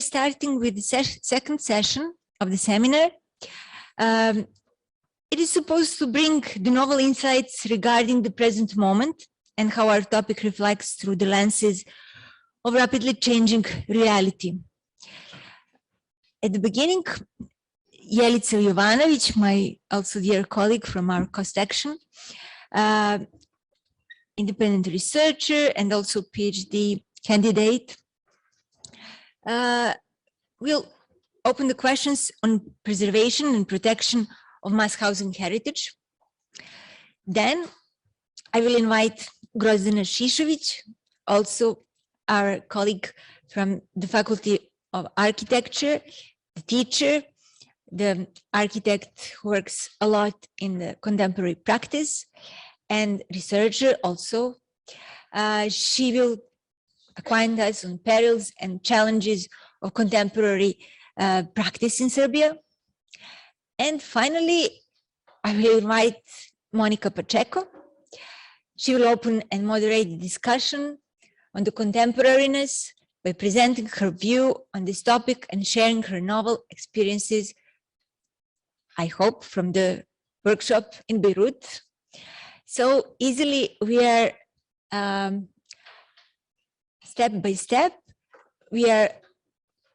starting with the second session of the seminar. It is supposed to bring the novel insights regarding the present moment and how our topic reflects through the lenses of rapidly changing reality. At the beginning, Jovanović, my also dear colleague from our COST Action, independent researcher and also PhD candidate, will open the questions on preservation and protection of mass housing heritage. Then I will invite Grozdana Šišović, also our colleague from the Faculty of Architecture, the teacher, the architect who works a lot in the contemporary practice, and researcher also. She will acquaint us on perils and challenges of contemporary practice in Serbia. And finally, I will invite Monica Pacheco. She will open and moderate the discussion on the contemporariness by presenting her view on this topic and sharing her novel experiences, I hope, from the workshop in Beirut. So easily we are, step by step, we are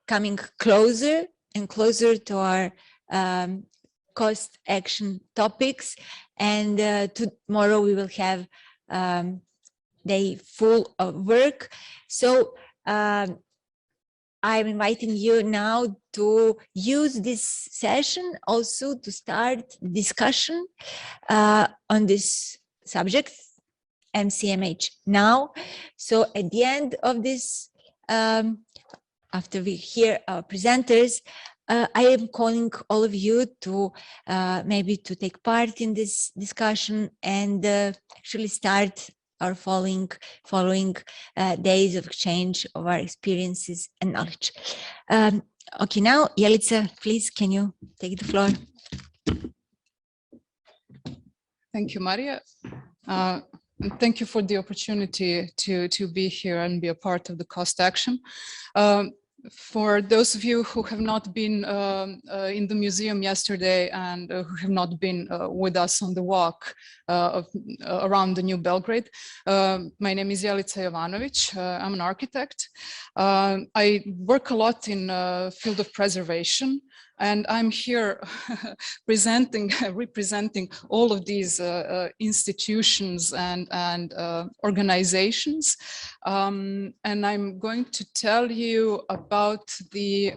coming closer and closer to our COST action topics. And tomorrow we will have day full of work. So I'm inviting you now to use this session also to start discussion on this subject, MCMH Now. So at the end of this, after we hear our presenters, I am calling all of you to maybe to take part in this discussion and actually start our following days of exchange of our experiences and knowledge. Okay, now, Jelica, please, can you take the floor? Thank you, Maria. And thank you for the opportunity to be here and be a part of the COST Action. For those of you who have not been in the museum yesterday and who have not been with us on the walk around the new Belgrade, my name is Jelica Jovanović. I'm an architect. I work a lot in field of preservation, and I'm here representing all of these institutions and organizations. And I'm going to tell you about the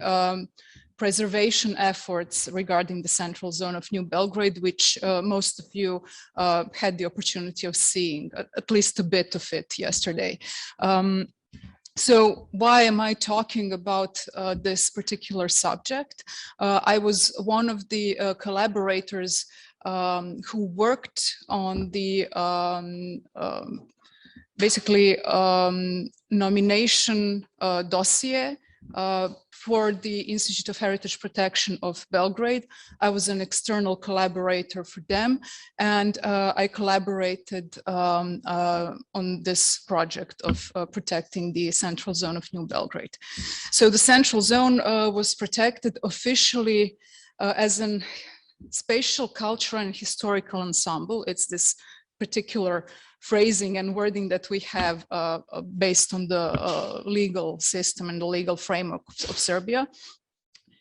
preservation efforts regarding the central zone of New Belgrade, which most of you had the opportunity of seeing, at least a bit of it yesterday. So why am I talking about this particular subject? I was one of the collaborators who worked on the nomination dossier for the Institute of Heritage Protection of Belgrade. I was an external collaborator for them, and I collaborated on this project of protecting the central zone of New Belgrade. So the central zone was protected officially as an spatial, cultural, and historical ensemble. It's this particular phrasing and wording that we have based on the legal system and the legal framework of Serbia.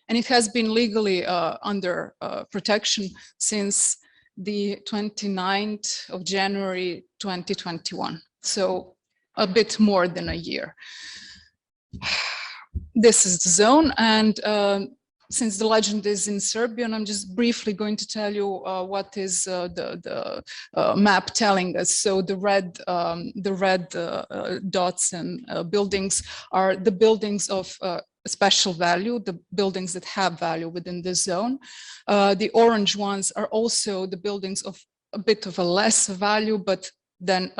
And it has been legally under protection since the 29th of January 2021. So a bit more than a year. This is the zone, and since the legend is in Serbian, I'm just briefly going to tell you what is the map telling us. So the red dots and buildings are the buildings of special value, the buildings that have value within this zone. The orange ones are also the buildings of a bit of a less value, but then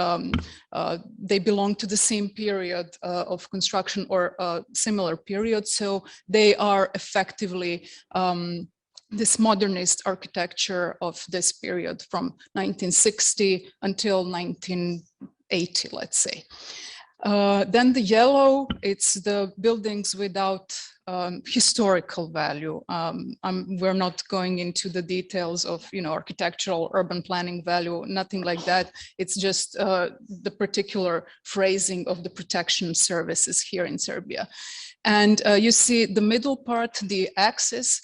they belong to the same period of construction or similar period. So they are effectively this modernist architecture of this period from 1960 until 1980, let's say. Then the yellow, it's the buildings without historical value. We're not going into the details of, architectural urban planning value, nothing like that. It's just the particular phrasing of the protection services here in Serbia. And you see the middle part, the axis,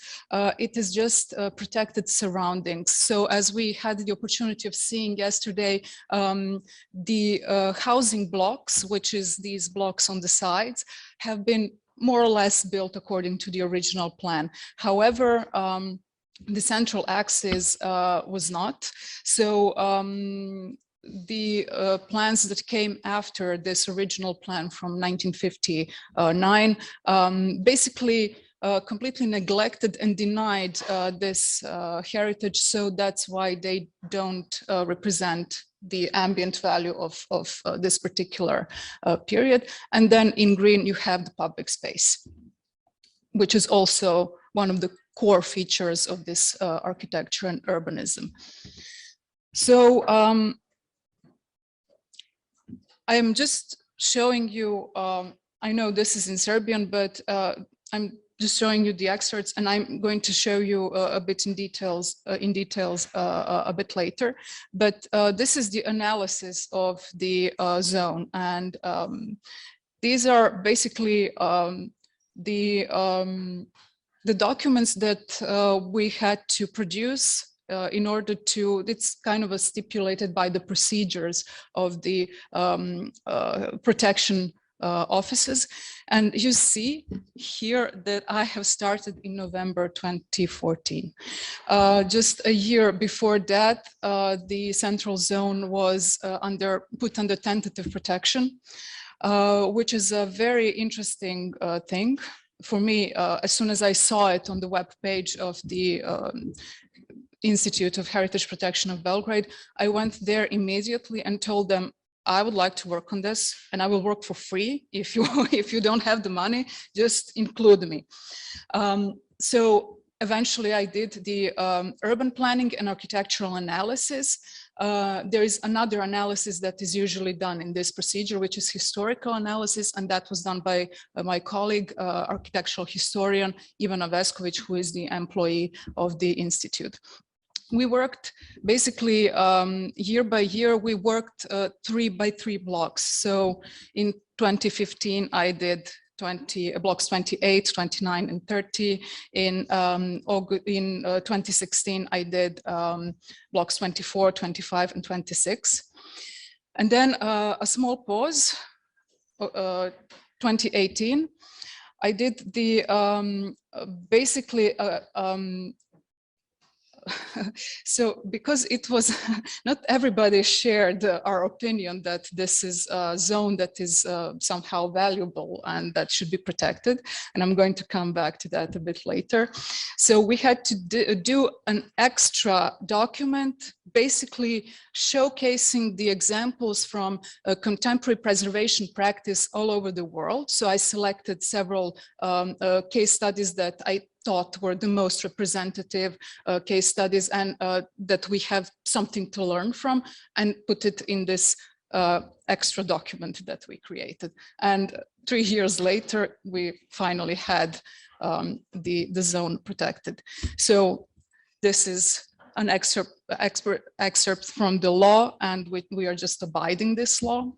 it is just protected surroundings. So as we had the opportunity of seeing yesterday, the housing blocks, which is these blocks on the sides, have been more or less built according to the original plan. However, the central axis was not. So the plans that came after this original plan from 1959 basically completely neglected and denied this heritage. So that's why they don't represent the ambient value of this particular period. And then in green, you have the public space, which is also one of the core features of this architecture and urbanism. So I am just showing you, I know this is in Serbian, but I'm just showing you the excerpts, and I'm going to show you a bit in details a bit later. But this is the analysis of the zone, and these are basically the documents that we had to produce in order to, it's kind of stipulated by the procedures of the protection offices. And you see here that I have started in November 2014. Just a year before that, the central zone was put under tentative protection, which is a very interesting thing. For me, as soon as I saw it on the web page of the Institute of Heritage Protection of Belgrade, I went there immediately and told them, I would like to work on this, and I will work for free. If you don't have the money, just include me. So eventually I did the urban planning and architectural analysis. There is another analysis that is usually done in this procedure, which is historical analysis, and that was done by my colleague, architectural historian Ivan Vesković, who is the employee of the Institute. We worked basically year by year, we worked 3 by 3 blocks. So in 2015, I did blocks 28, 29, and 30. In 2016, I did blocks 24, 25, and 26. And then a small pause, 2018, I did the basically so because it was not everybody shared our opinion that this is a zone that is somehow valuable and that should be protected, and I'm going to come back to that a bit later. So we had to do an extra document basically showcasing the examples from contemporary preservation practice all over the world. So I selected several case studies that I thought were the most representative case studies and that we have something to learn from, and put it in this extra document that we created. And 3 years later, we finally had the zone protected. So this is an excerpt from the law, and we are just abiding this law.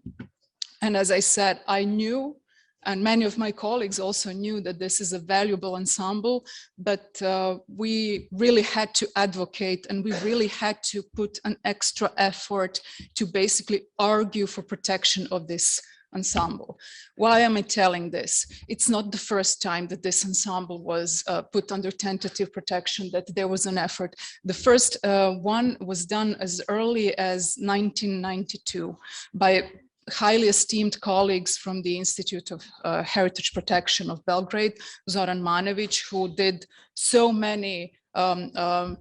And as I said, I knew, and many of my colleagues also knew, that this is a valuable ensemble, but we really had to advocate, and we really had to put an extra effort to basically argue for protection of this ensemble. Why am I telling this? It's not the first time that this ensemble was put under tentative protection, that there was an effort. The first one was done as early as 1992 by highly esteemed colleagues from the Institute of Heritage Protection of Belgrade, Zoran Manović, who did so many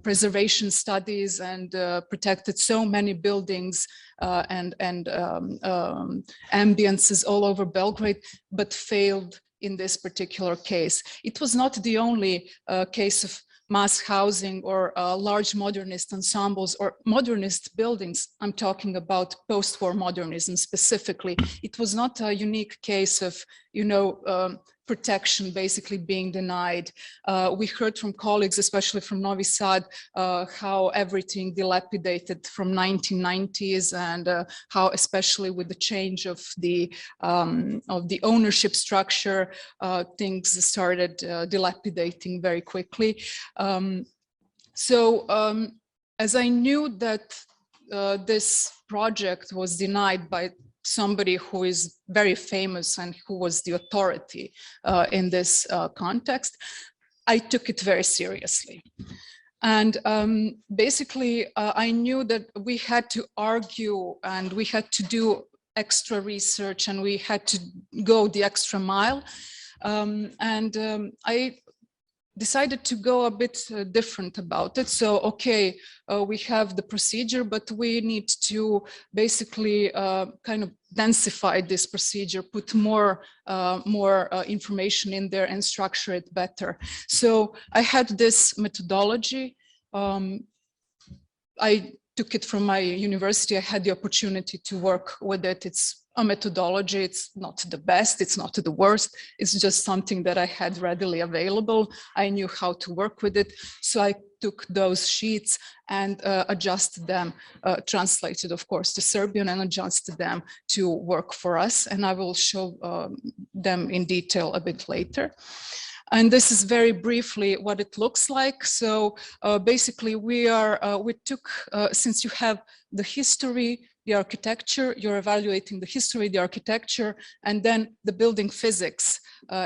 preservation studies and protected so many buildings and ambiences all over Belgrade, but failed in this particular case. It was not the only case of mass housing or large modernist ensembles or modernist buildings. I'm talking about post-war modernism specifically. It was not a unique case of, protection basically being denied. We heard from colleagues, especially from Novi Sad, how everything dilapidated from 1990s, and how, especially with the change of the ownership structure, things started dilapidating very quickly. As I knew that this project was denied by somebody who is very famous and who was the authority in this context, I took it very seriously. And basically, I knew that we had to argue and we had to do extra research and we had to go the extra mile. I decided to go a bit different about it. So, okay, we have the procedure, but we need to basically kind of densify this procedure, put more information in there and structure it better. So I had this methodology. I took it from my university. I had the opportunity to work with it. It's a methodology. It's not the best, it's not the worst. It's just something that I had readily available. I knew how to work with it. So I took those sheets and adjusted them, translated, of course, to Serbian and adjusted them to work for us. And I will show them in detail a bit later. And this is very briefly what it looks like. So basically we took, since you have the history, the architecture, you're evaluating the history, the architecture, and then the building physics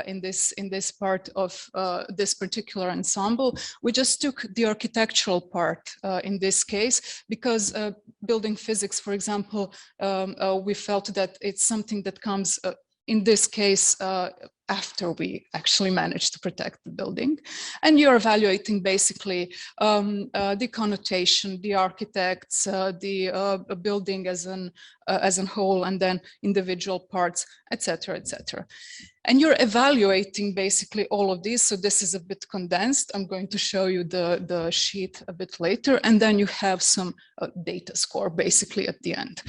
in this part of this particular ensemble. We just took the architectural part in this case, because building physics, for example, we felt that it's something that comes in this case after we actually managed to protect the building. And you're evaluating basically the connotation, the architects, the building as a whole, and then individual parts, etc., etc. And you're evaluating basically all of these. So this is a bit condensed. I'm going to show you the sheet a bit later, and then you have some data score basically at the end.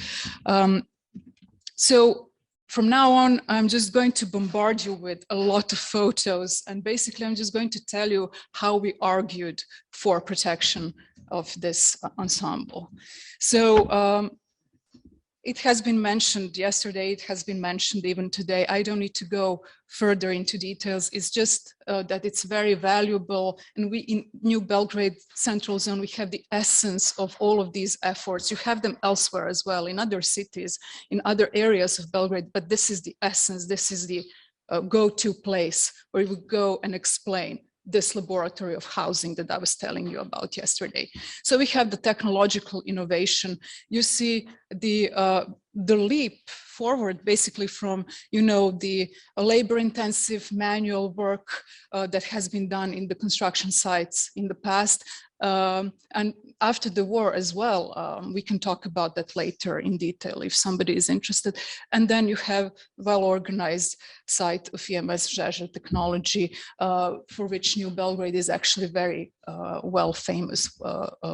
So from now on, I'm just going to bombard you with a lot of photos, and basically I'm just going to tell you how we argued for protection of this ensemble. So it has been mentioned yesterday, it has been mentioned even today. I don't need to go further into details. It's just that it's very valuable. And we in New Belgrade Central Zone, we have the essence of all of these efforts. You have them elsewhere as well, in other cities, in other areas of Belgrade, but this is the essence. This is the go-to place where we go and explain this laboratory of housing that I was telling you about yesterday. So we have the technological innovation. You see the leap forward basically from, you know, the labor-intensive manual work that has been done in the construction sites in the past. And after the war as well, we can talk about that later in detail if somebody is interested. And then you have well-organized site of MJelica technology, for which New Belgrade is actually very well famous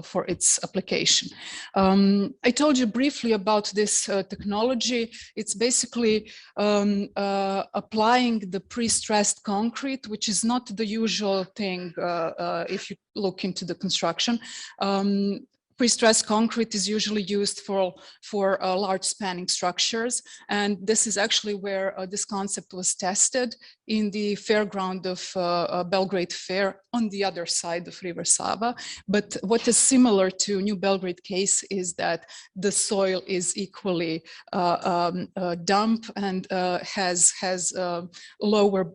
for its application. I told you briefly about this technology. It's basically applying the pre-stressed concrete, which is not the usual thing if you look into the construction. Pre-stressed concrete is usually used for large spanning structures. And this is actually where this concept was tested in the fairground of Belgrade Fair on the other side of River Sava. But what is similar to New Belgrade case is that the soil is equally damp and has lower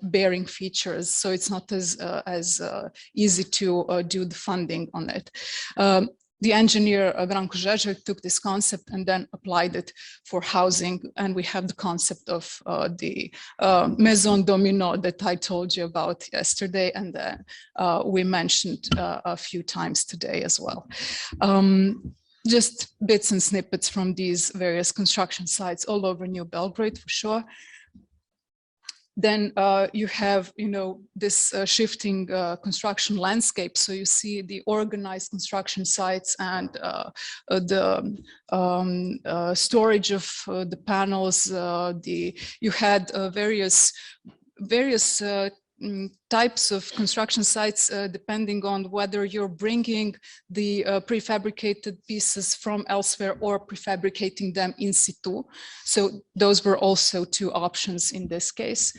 bearing features. So it's not as easy to do the funding on it. The engineer Branko Žeželj took this concept and then applied it for housing, and we have the concept of the maison domino that I told you about yesterday, and that we mentioned a few times today as well. Just bits and snippets from these various construction sites all over New Belgrade for sure. Then you have, you know, this shifting construction landscape. So you see the organized construction sites and the storage of the panels. You had various various types of construction sites, depending on whether you're bringing the prefabricated pieces from elsewhere or prefabricating them in situ. So those were also two options in this case.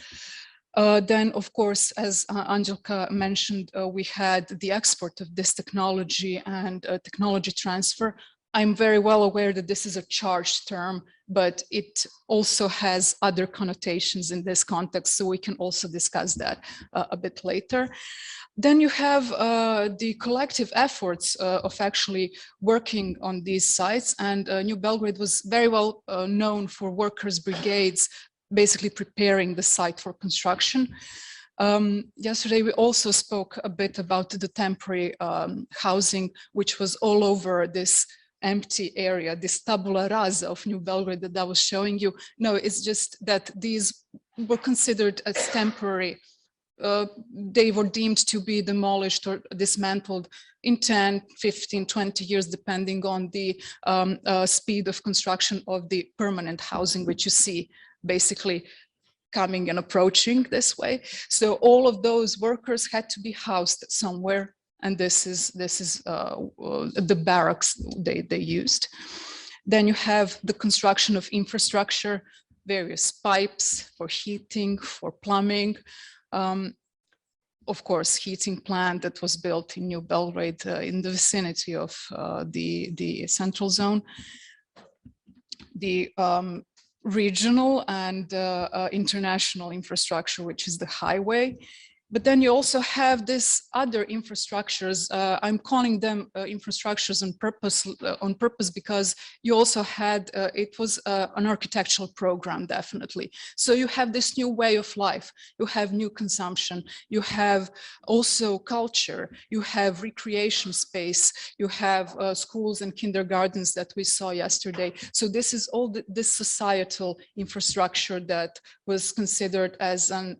Then, of course, as Anđelka mentioned, we had the export of this technology and technology transfer. I'm very well aware that this is a charged term, but it also has other connotations in this context, so we can also discuss that a bit later. Then you have the collective efforts of actually working on these sites, and New Belgrade was very well known for workers' brigades, basically preparing the site for construction. Yesterday, we also spoke a bit about the temporary housing, which was all over this empty area, this tabula rasa of New Belgrade that I was showing you. No, it's just that these were considered as temporary. They were deemed to be demolished or dismantled in 10, 15, 20 years, depending on the speed of construction of the permanent housing, which you see basically coming and approaching this way. So all of those workers had to be housed somewhere. And this is the barracks they used. Then you have the construction of infrastructure, various pipes for heating, for plumbing. Of course, heating plant that was built in New Belgrade in the vicinity of the central zone. The regional and international infrastructure, which is the highway. But then you also have this other infrastructures. I'm calling them infrastructures on purpose because you also had, it was an architectural program, definitely. So you have this new way of life, you have new consumption, you have also culture, you have recreation space, you have schools and kindergartens that we saw yesterday. So this is all this societal infrastructure that was considered as an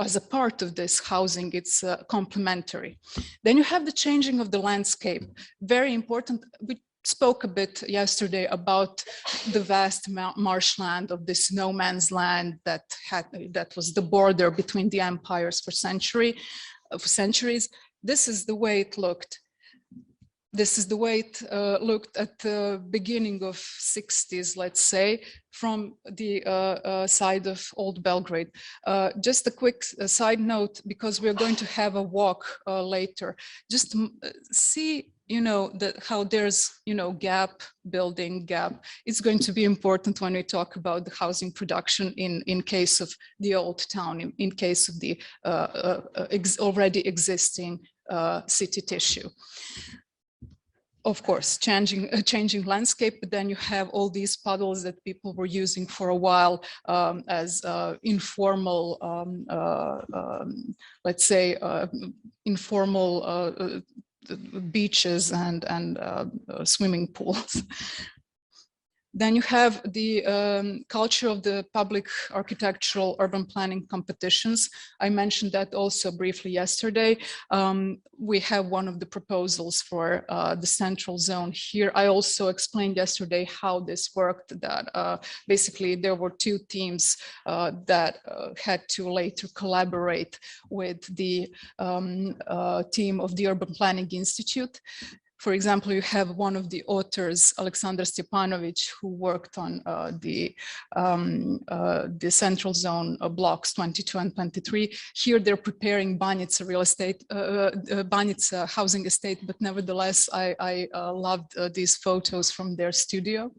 as a part of this housing. It's complementary. Then you have the changing of the landscape, very important. We spoke a bit yesterday about the vast marshland of this no man's land that was the border between the empires for centuries. This is the way it looked. This is the way it looked at the beginning of 60s, let's say, from the side of Old Belgrade. Just a quick side note, because we're going to have a walk later. Just see, you know, how there's, you know, building gap. It's going to be important when we talk about the housing production in case of the old town, in case of the already existing city tissue. Of course, changing landscape, but then you have all these puddles that people were using for a while as informal, let's say, informal beaches and swimming pools. Then you have the culture of the public architectural urban planning competitions. I mentioned that also briefly yesterday. We have one of the proposals for the central zone here. I also explained yesterday how this worked, that basically there were two teams that had to later collaborate with the team of the Urban Planning Institute. For example, you have one of the authors, Aleksandar Stjepanović, who worked on the central zone blocks 22 and 23. Here they're preparing Banjica real estate, Banjica housing estate, but nevertheless, I loved these photos from their studio.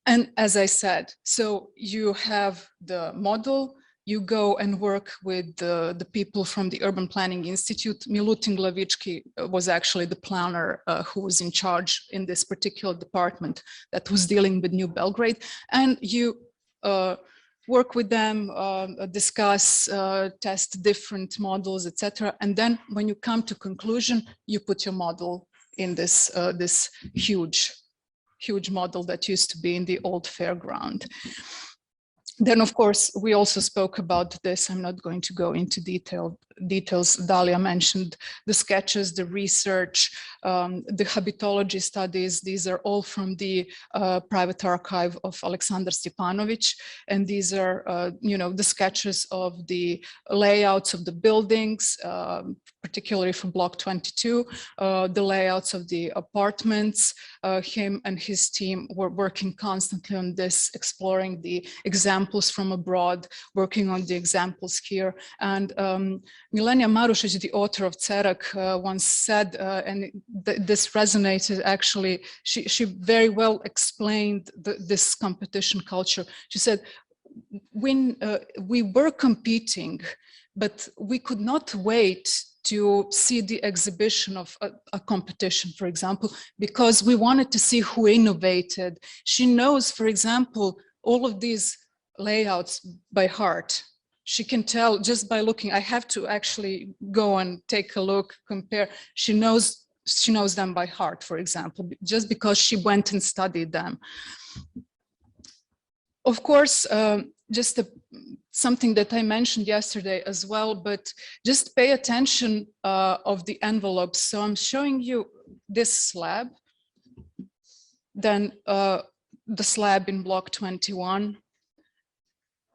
And as I said, so you have the model, you go and work with the people from the Urban Planning Institute. Milutin Glavicki was actually the planner who was in charge in this particular department that was dealing with New Belgrade. And you work with them, discuss, test different models, etc. And then when you come to conclusion, you put your model in this, this huge model that used to be in the old fairground. Then, of course, we also spoke about this. I'm not going to go into detail details Dalia mentioned, the sketches, the research, the habitology studies. These are all from the private archive of Aleksandar Stjepanović, and these are, you know, the sketches of the layouts of the buildings, particularly for Block 22, the layouts of the apartments. Him and his team were working constantly on this, exploring the examples from abroad, working on the examples here. And Milena Marušić, the author of Cerak, once said, and this resonated actually, she very well explained this competition culture. She said, when we were competing, but we could not wait to see the exhibition of a competition, for example, because we wanted to see who innovated. She knows, for example, all of these layouts by heart. She can tell just by looking. I have to actually go and take a look, compare. She knows them by heart, for example, just because she went and studied them. Of course, just something that I mentioned yesterday as well, but just pay attention of the envelopes. So I'm showing you this slab, then the slab in Block 21,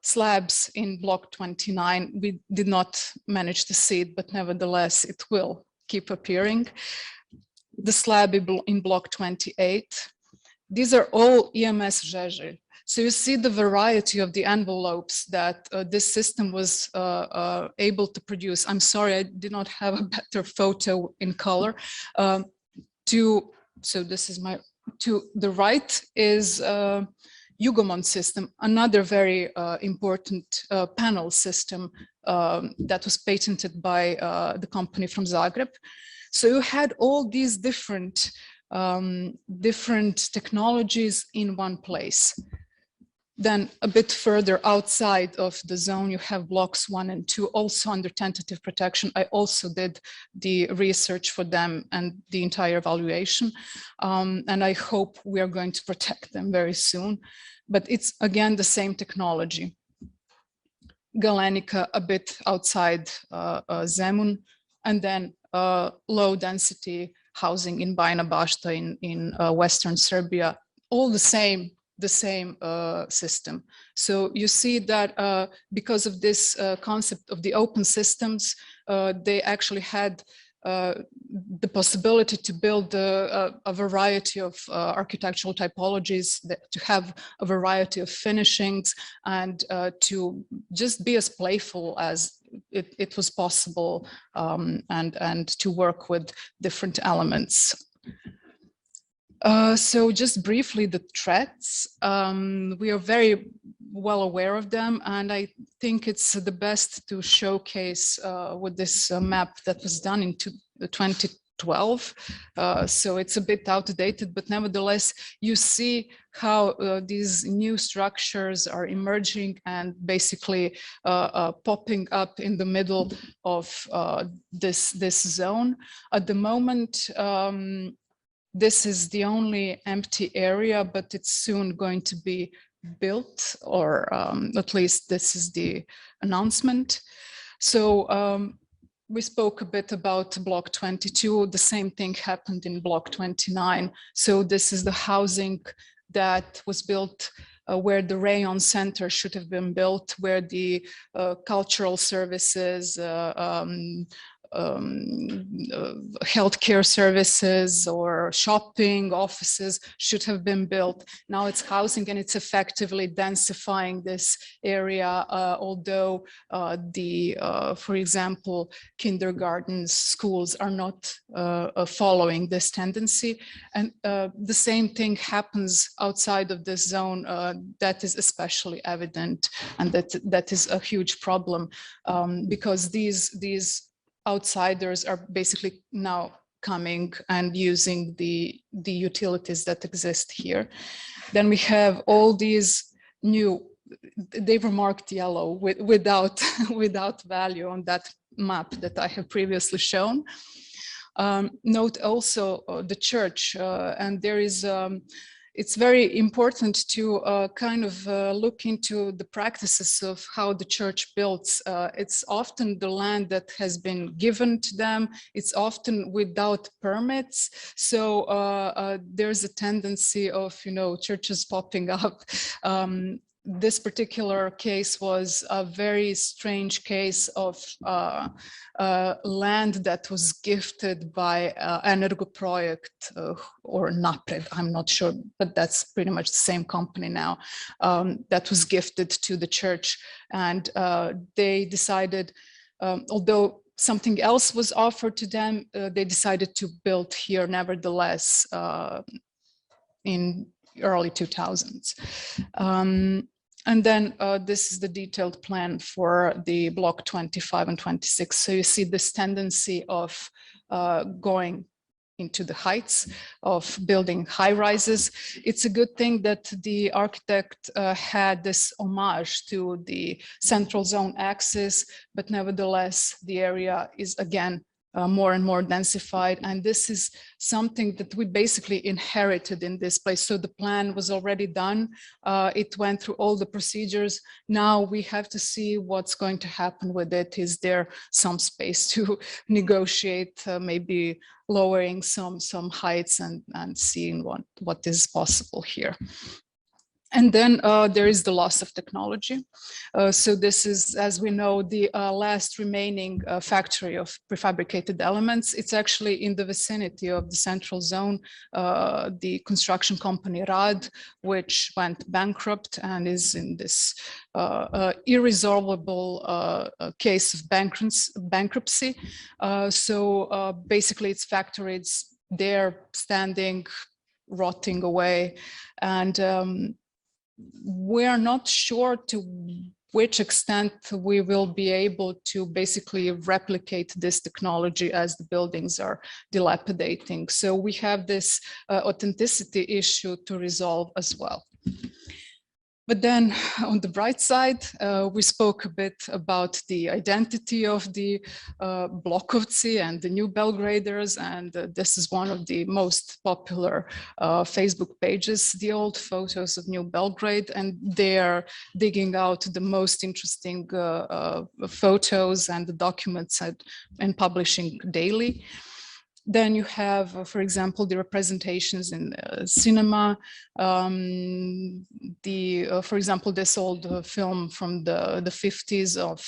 slabs in Block 29. We did not manage to see it, but nevertheless, it will keep appearing. The slab in Block 28. These are all EMS Žeželj. So you see the variety of the envelopes that this system was able to produce. I'm sorry, I did not have a better photo in color. So this is my, to the right is Jugomon system, another very important panel system that was patented by the company from Zagreb. So you had all these different technologies in one place. Then a bit further outside of the zone, you have blocks 1 and 2, also under tentative protection. I also did the research for them and the entire evaluation. And I hope we are going to protect them very soon. But it's, again, the same technology. Galenica, a bit outside Zemun, and then low density housing in Bajina Bašta in Western Serbia, all the same system. So you see that because of this concept of the open systems, they actually had the possibility to build a variety of architectural typologies, to have a variety of finishings, and to just be as playful as it was possible, and to work with different elements. So just briefly, the threats, we are very well aware of them, and I think it's the best to showcase with this map that was done in 2012. So it's a bit outdated, but nevertheless, you see how these new structures are emerging and basically popping up in the middle of this zone. At the moment, this is the only empty area, but it's soon going to be built, or at least this is the announcement. So we spoke a bit about Block 22. The same thing happened in Block 29. So this is the housing that was built where the Rayon Center should have been built, where the cultural services, healthcare services or shopping offices should have been built. Now it's housing, and it's effectively densifying this area, although for example, kindergartens, schools are not following this tendency. And the same thing happens outside of this zone. That is especially evident, and that is a huge problem, because these outsiders are basically now coming and using the utilities that exist here. Then we have all these new, they were marked yellow without value on that map that I have previously shown. Note also the church, and there is it's very important to kind of look into the practices of how the church builds. It's often the land that has been given to them. It's often without permits. So there's a tendency of, churches popping up. This particular case was a very strange case of land that was gifted by Energoprojekt or Napred, I'm not sure, but that's pretty much the same company now, that was gifted to the church. And they decided, although something else was offered to them, they decided to build here nevertheless in early 2000s. And then this is the detailed plan for the block 25 and 26. So you see this tendency of going into the heights, of building high rises. It's a good thing that the architect had this homage to the central zone axis, but nevertheless, the area is again more and more densified. And this is something that we basically inherited in this place. So the plan was already done. It went through all the procedures. Now we have to see what's going to happen with it. Is there some space to negotiate, maybe lowering some heights and seeing what is possible here. And then there is the loss of technology. So this is, as we know, the last remaining factory of prefabricated elements. It's actually in the vicinity of the central zone, the construction company RAD, which went bankrupt and is in this irresolvable case of bankruptcy. So basically its factory, it's there standing, rotting away. And we're not sure to which extent we will be able to basically replicate this technology as the buildings are dilapidating. So we have this authenticity issue to resolve as well. But then on the bright side, we spoke a bit about the identity of the Blokovci and the New Belgraders. And this is one of the most popular Facebook pages, the old photos of New Belgrade. And they are digging out the most interesting photos and the documents and publishing daily. Then you have, for example, the representations in cinema. For example, this old film from the 50s of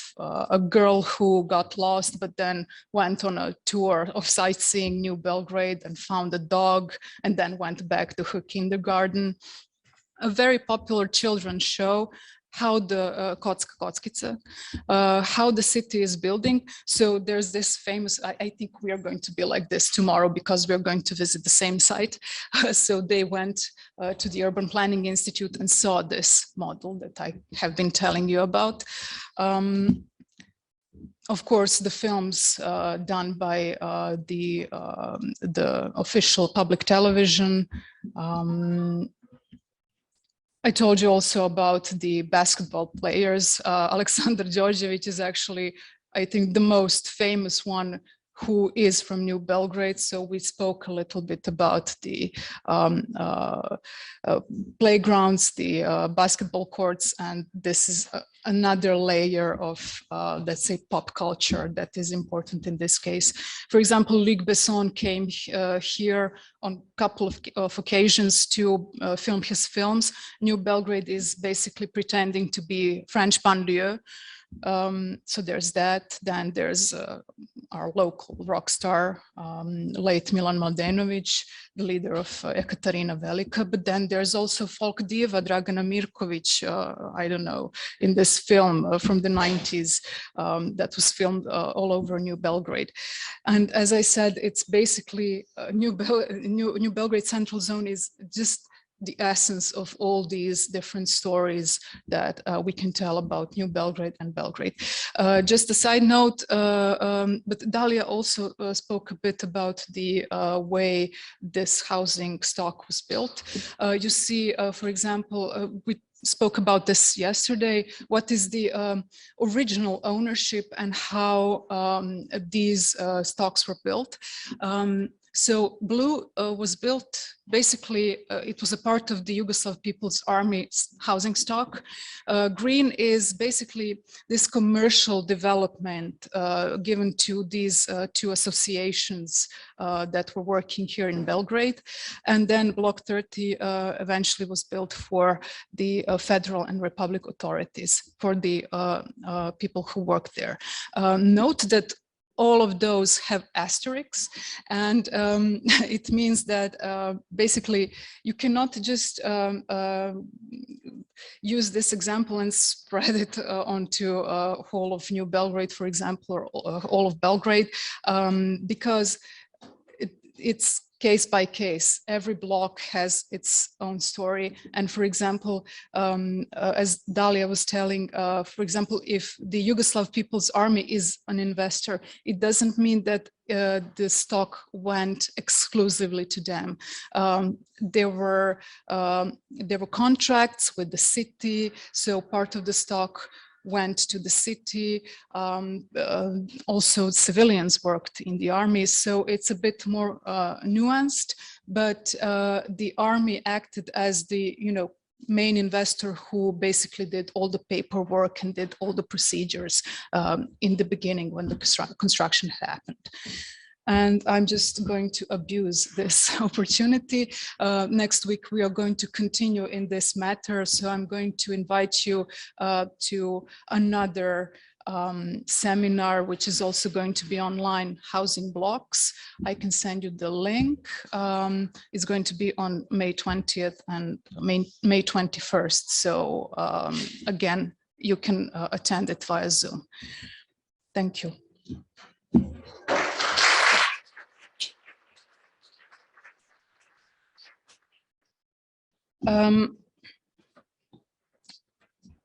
a girl who got lost, but then went on a tour of sightseeing New Belgrade and found a dog, and then went back to her kindergarten. A very popular children's show, how the Kocka, how the city is building. So there's this famous, I think we are going to be like this tomorrow because we're going to visit the same site. So they went to the Urban Planning Institute and saw this model that I have been telling you about. Of course, the films done by the official public television. I told you also about the basketball players. Aleksandar Đorđević is actually, I think, the most famous one who is from New Belgrade. So we spoke a little bit about the playgrounds, the basketball courts, and this is another layer of, let's say, pop culture that is important in this case. For example, Luc Besson came here on a couple of occasions to film his films. New Belgrade is basically pretending to be French banlieue. So there's that. Then there's our local rock star, late Milan Mladenović, the leader of Ekaterina Velika. But then there's also folk diva Dragana Mirković, I don't know, in this film from the 90s that was filmed all over New Belgrade. And as I said, it's basically New Belgrade Central Zone is just the essence of all these different stories that we can tell about New Belgrade and Belgrade. Just a side note, but Dalia also spoke a bit about the way this housing stock was built. You see, for example, we spoke about this yesterday, what is the original ownership and how these stocks were built. So blue was built, basically, it was a part of the Yugoslav People's Army housing stock. Green is basically this commercial development given to these two associations that were working here in Belgrade. And then Block 30 eventually was built for the federal and republic authorities, for the people who work there. Note that all of those have asterisks, and it means that basically you cannot just use this example and spread it onto whole of New Belgrade, for example, or all of Belgrade, because it's case by case. Every block has its own story. And for example, as Dalia was telling, for example, if the Yugoslav People's Army is an investor, it doesn't mean that the stock went exclusively to them. There were contracts with the city, so part of the stock went to the city. Also civilians worked in the army, so it's a bit more nuanced, but the army acted as the main investor who basically did all the paperwork and did all the procedures in the beginning when the construction happened. And I'm just going to abuse this opportunity. Next week, we are going to continue in this matter. So I'm going to invite you to another seminar, which is also going to be online, housing blocks. I can send you the link. It's going to be on May 20th and May 21st. So again, you can attend it via Zoom. Thank you.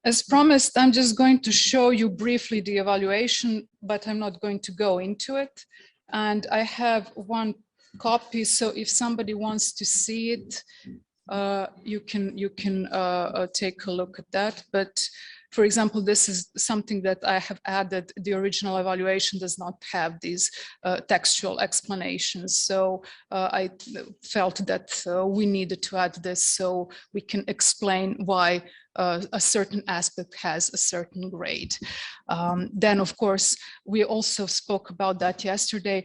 As promised, I'm just going to show you briefly the evaluation, but I'm not going to go into it. And I have one copy, so if somebody wants to see it, you can take a look at that. But for example, this is something that I have added. The original evaluation does not have these textual explanations. So I felt that we needed to add this so we can explain why a certain aspect has a certain grade. Then, of course, we also spoke about that yesterday.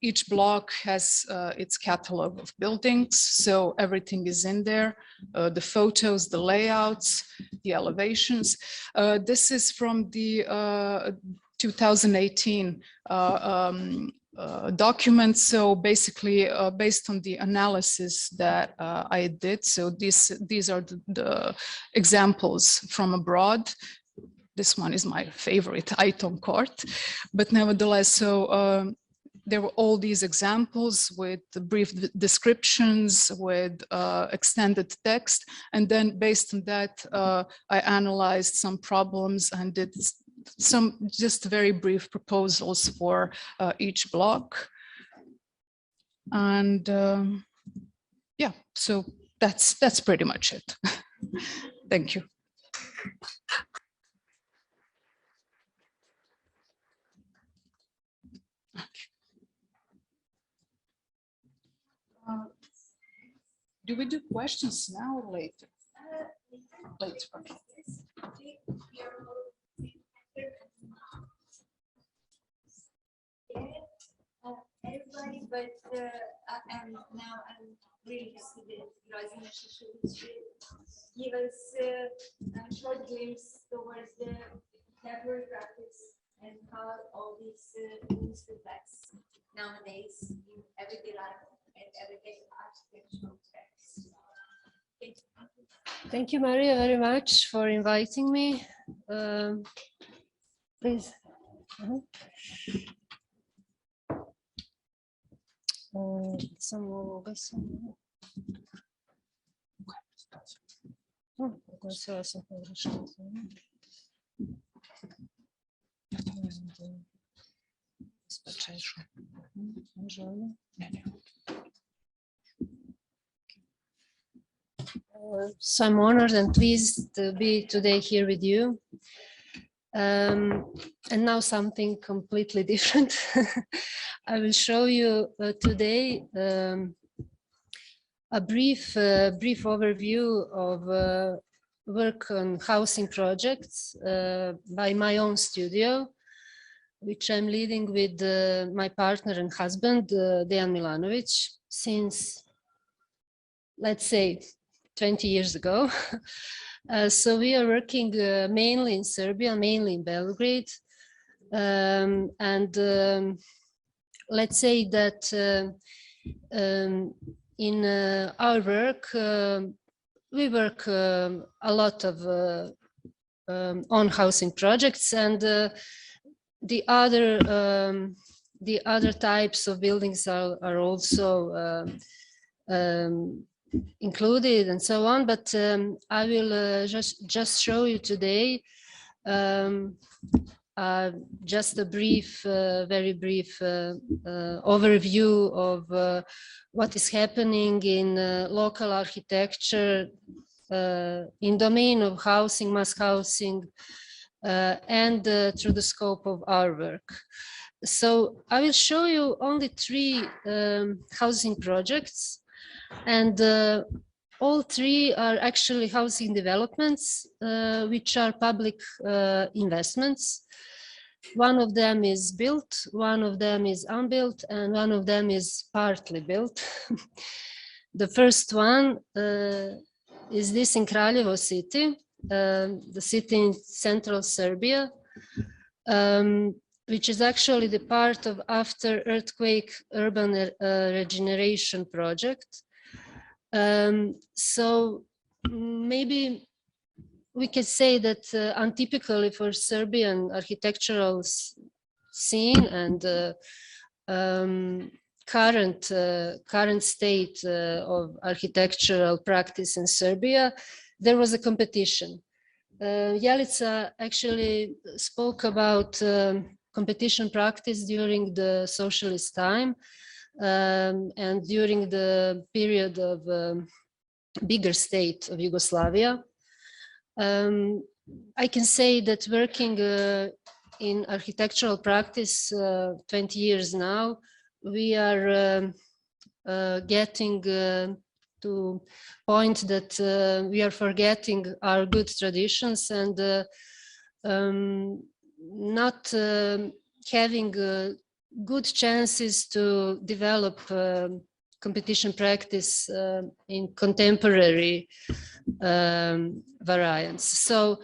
Each block has its catalog of buildings, so everything is in there, the photos, the layouts, the elevations. This is from the 2018 document. So basically, based on the analysis that I did, so these are the examples from abroad. This one is my favorite, Iton Court, but nevertheless, so there were all these examples with the brief descriptions, with extended text, and then based on that, I analyzed some problems and did some just very brief proposals for each block. And yeah, so that's pretty much it. Thank you. Do we do questions now or later? Later. Okay. Everybody, but and now I'm really interested in Grozdana Šišović give us a short glimpse towards the contemporary practice and how all these things reflects nowadays in everyday life and everyday architectural practice. Thank you. Thank you, Maria, very much for inviting me. Please. Samo ovoga sam. Ugasila sam pogrešno. Može ono? So I'm honored and pleased to be today here with you. And now something completely different. I will show you today a brief overview of work on housing projects by my own studio, which I'm leading with my partner and husband, Dejan Milanović, since, let's say, 20 years ago. So we are working mainly in Serbia, mainly in Belgrade. Let's say that in our work, we work a lot of on housing projects, and the other types of buildings are also included and so on, but I will just show you today just a brief, very brief overview of what is happening in local architecture in domain of housing, mass housing, and through the scope of our work. So I will show you only 3 housing projects, and all 3 are actually housing developments, which are public investments. One of them is built, one of them is unbuilt, and one of them is partly built. The first one is this in Kraljevo city, the city in central Serbia, which is actually the part of after earthquake urban regeneration project. So maybe we could say that untypically for Serbian architectural scene and current state of architectural practice in Serbia, there was a competition. Jelica actually spoke about competition practice during the socialist time and during the period of bigger state of Yugoslavia. I can say that working in architectural practice 20 years now, we are getting to point that we are forgetting our good traditions and not having good chances to develop competition practice in contemporary variants. So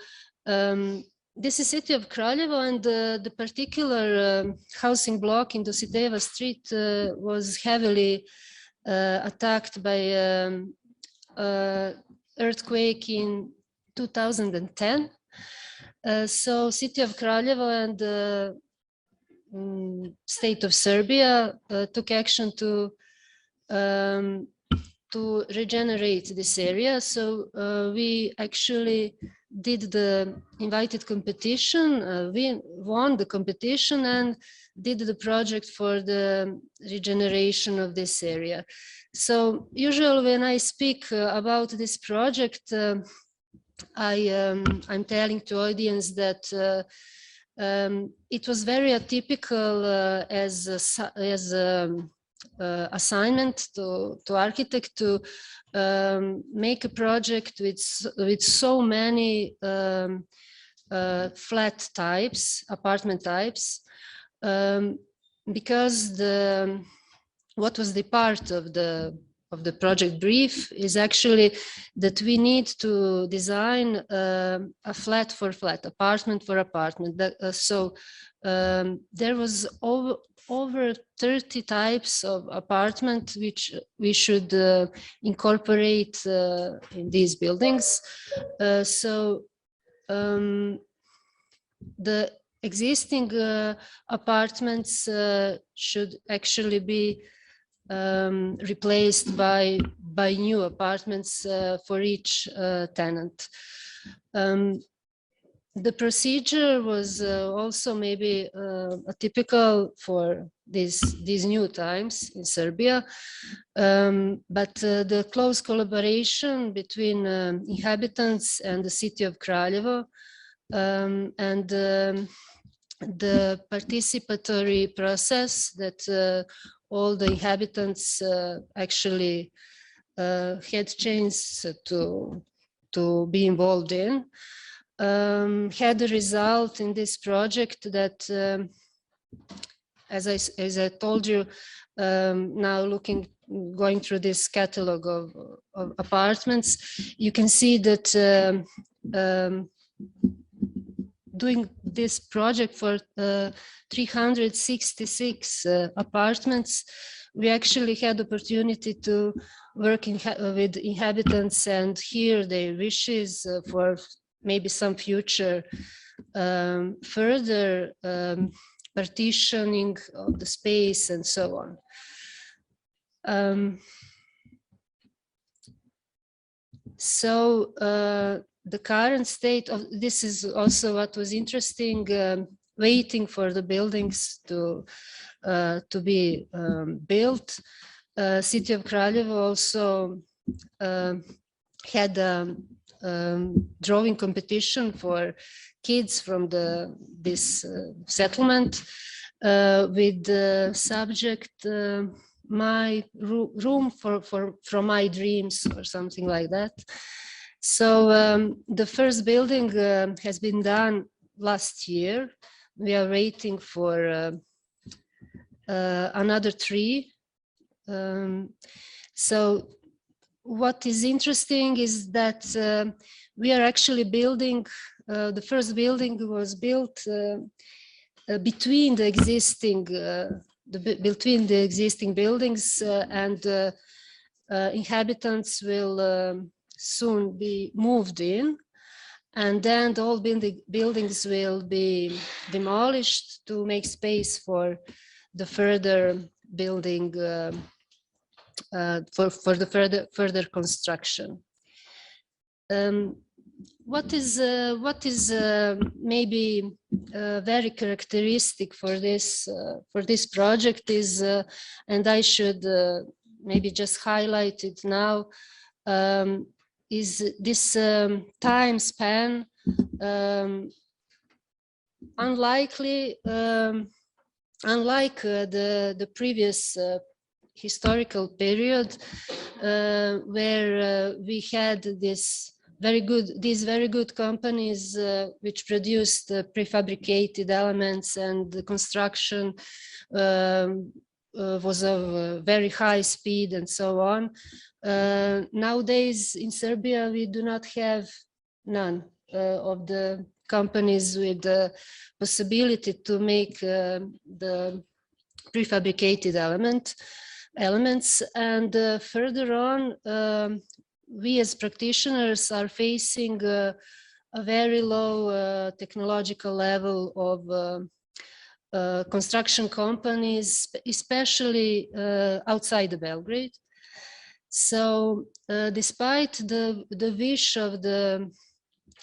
this is city of Kraljevo, and the particular housing block in Dositeva Street was heavily attacked by earthquake in 2010. So city of Kraljevo and the state of Serbia took action to regenerate this area. So we actually did the invited competition, we won the competition and did the project for the regeneration of this area. So usually when I speak about this project, I'm telling to audience that it was very atypical as assignment to architect to make a project with so many flat types, apartment types, because what was the part of the project brief is actually that we need to design a flat for flat, apartment for apartment. So there was over 30 types of apartment which we should incorporate in these buildings. So the existing apartments should actually be replaced by new apartments for each tenant. The procedure was also maybe atypical for these new times in Serbia, but the close collaboration between inhabitants and the city of Kraljevo the participatory process that all the inhabitants actually had chance to be involved in, had a result in this project that, as I told you, now going through this catalog of apartments, you can see that doing this project for 366 apartments, we actually had opportunity to work with inhabitants and hear their wishes for maybe some future further partitioning of the space and so on. The current state of this is also what was interesting, waiting for the buildings to be built. City of Kraljevo also had a drawing competition for kids from this settlement with the subject my room from my dreams or something like that. So the first building has been done last year. We are waiting for another 3. So what is interesting is that we are actually building, the first building was built between the existing buildings and inhabitants will soon be moved in, and then the old buildings will be demolished to make space for the further building, for the further construction. What is maybe very characteristic for this project is, and I should maybe just highlight it now, is this time span. Unlike the previous historical period where we had these very good companies which produced prefabricated elements, and the construction was of very high speed and so on. Nowadays in Serbia we do not have none of the companies with the possibility to make the prefabricated elements, and further on we as practitioners are facing a very low technological level of construction companies, especially outside of Belgrade. So despite the wish of the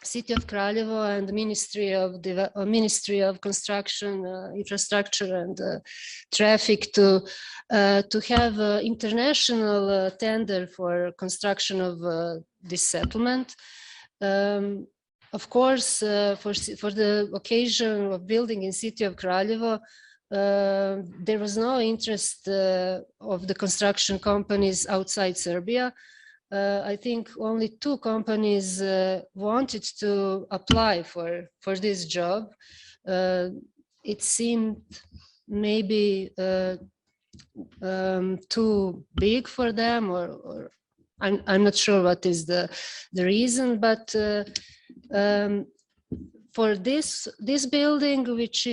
City of Kraljevo and the Ministry of Construction, Infrastructure and Traffic to have an international tender for construction of this settlement. Of course, for the occasion of building in City of Kraljevo, there was no interest of the construction companies outside Serbia. I think only 2 companies wanted to apply for this job. It seemed maybe too big for them, or I'm not sure what is the reason, but for this building, which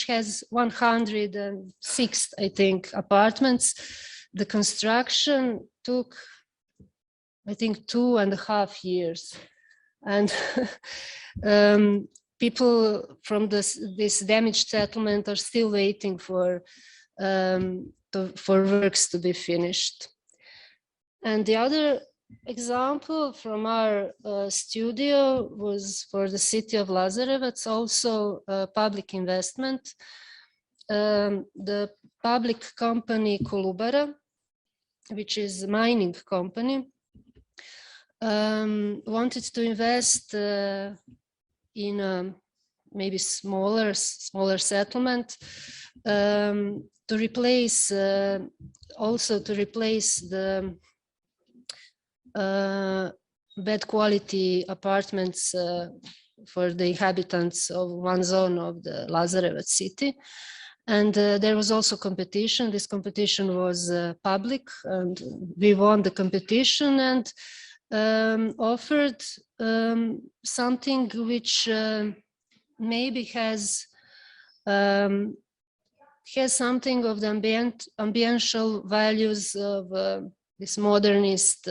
has 106, I think, apartments, the construction took, I think, 2.5 years, and people from this damaged settlement are still waiting for works to be finished. And the other example from our studio was for the city of Lazarevac, also a public investment. The public company Kolubara, which is a mining company, wanted to invest in a maybe smaller settlement to replace also to replace the bad quality apartments for the inhabitants of one zone of the Lazarevac city. And there was also competition. This competition was public, and we won the competition and offered something which maybe has something of the ambiential values of this modernist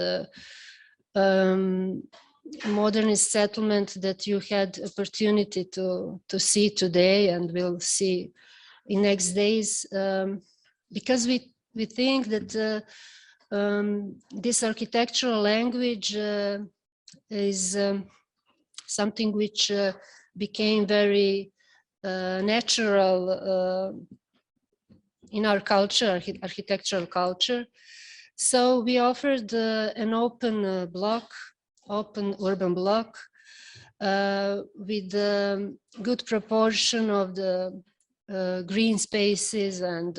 settlement that you had opportunity to see today and will see in next days, because we think that this architectural language is something which became very natural in our culture, architectural culture. So we offered an open urban block with a good proportion of the green spaces and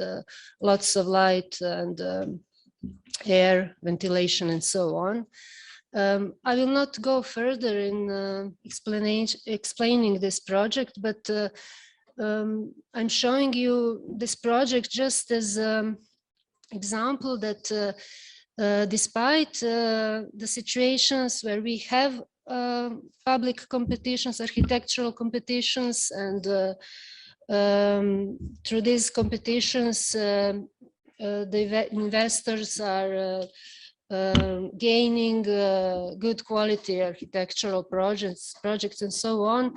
lots of light and air, ventilation, and so on. I will not go further in explaining this project, but I'm showing you this project just as an example that despite the situations where we have public competitions, architectural competitions, and through these competitions, the investors are gaining good quality architectural projects and so on.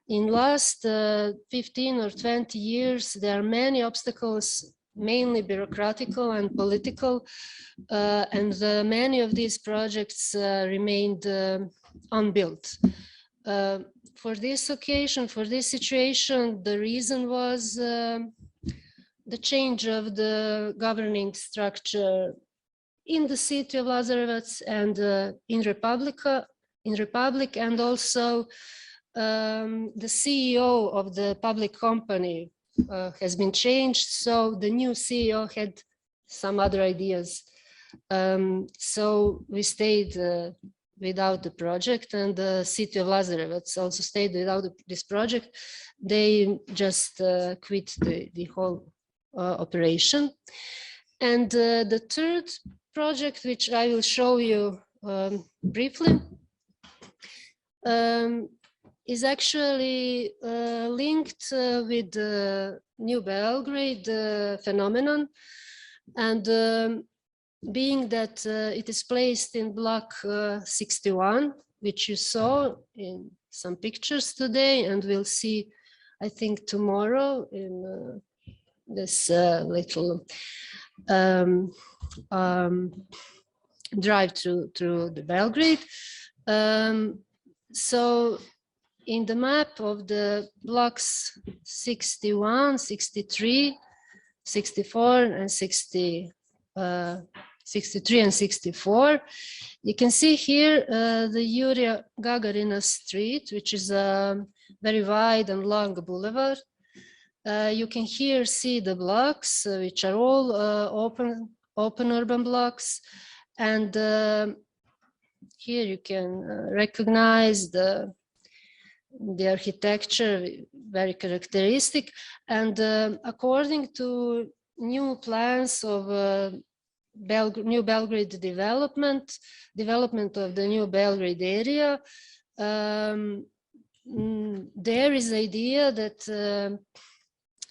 In last 15 or 20 years, there are many obstacles, mainly bureaucratical and political, and many of these projects remained unbuilt. For this occasion, for this situation, the reason was the change of the governing structure in the city of Lazarevac and in Republic, and also the CEO of the public company has been changed, so the new CEO had some other ideas. So we stayed without the project, and the city of Lazarevac also stayed without this project. They just quit the whole operation. And the third project, which I will show you briefly, is actually linked with the New Belgrade phenomenon, and being that it is placed in block 61, which you saw in some pictures today, and we'll see, I think, tomorrow in this little drive through the Belgrade. So in the map of the blocks 61, 63, 64, and 63 and 64, you can see here the Yuria Gagarina Street, which is a very wide and long boulevard. You can here see the blocks, which are all open urban blocks, and here you can recognize the architecture, very characteristic. And according to new plans of New Belgrade development of the New Belgrade area, there is idea that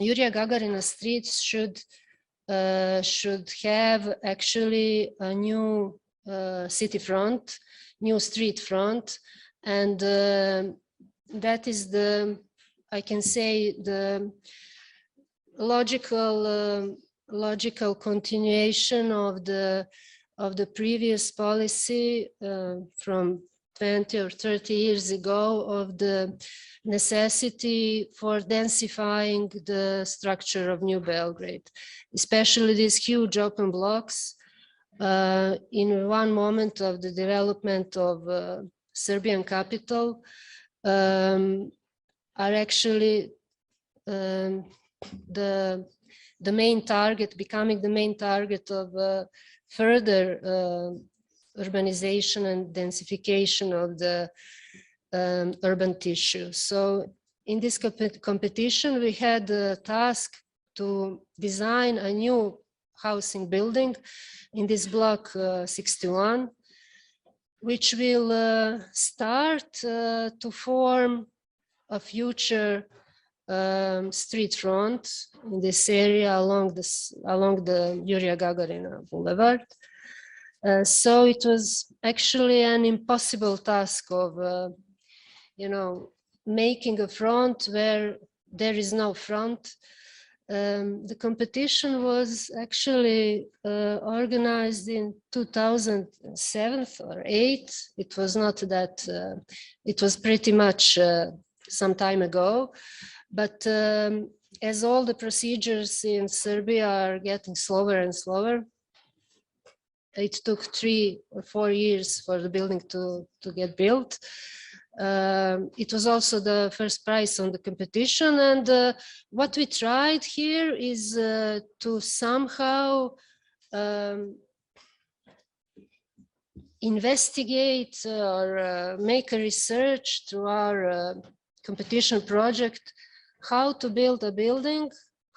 Yuria Gagarina Street should have actually a new city front, new street front, and that is the, I can say, the logical continuation of the previous policy from 20 or 30 years ago of the necessity for densifying the structure of New Belgrade, especially these huge open blocks in one moment of the development of Serbian capital are actually the main target, becoming the main target of further urbanization and densification of the urban tissue. So in this competition, we had the task to design a new housing building in this block 61, which will start to form a future street front in this area along the Yuri Gagarin Boulevard. So it was actually an impossible task of, making a front where there is no front. The competition was actually organized in 2007 or 8. It was not that, it was pretty much some time ago. But as all the procedures in Serbia are getting slower and slower, it took 3 or 4 years for the building to get built. It was also the first prize on the competition. And what we tried here is to somehow investigate or make a research through our competition project, how to build a building,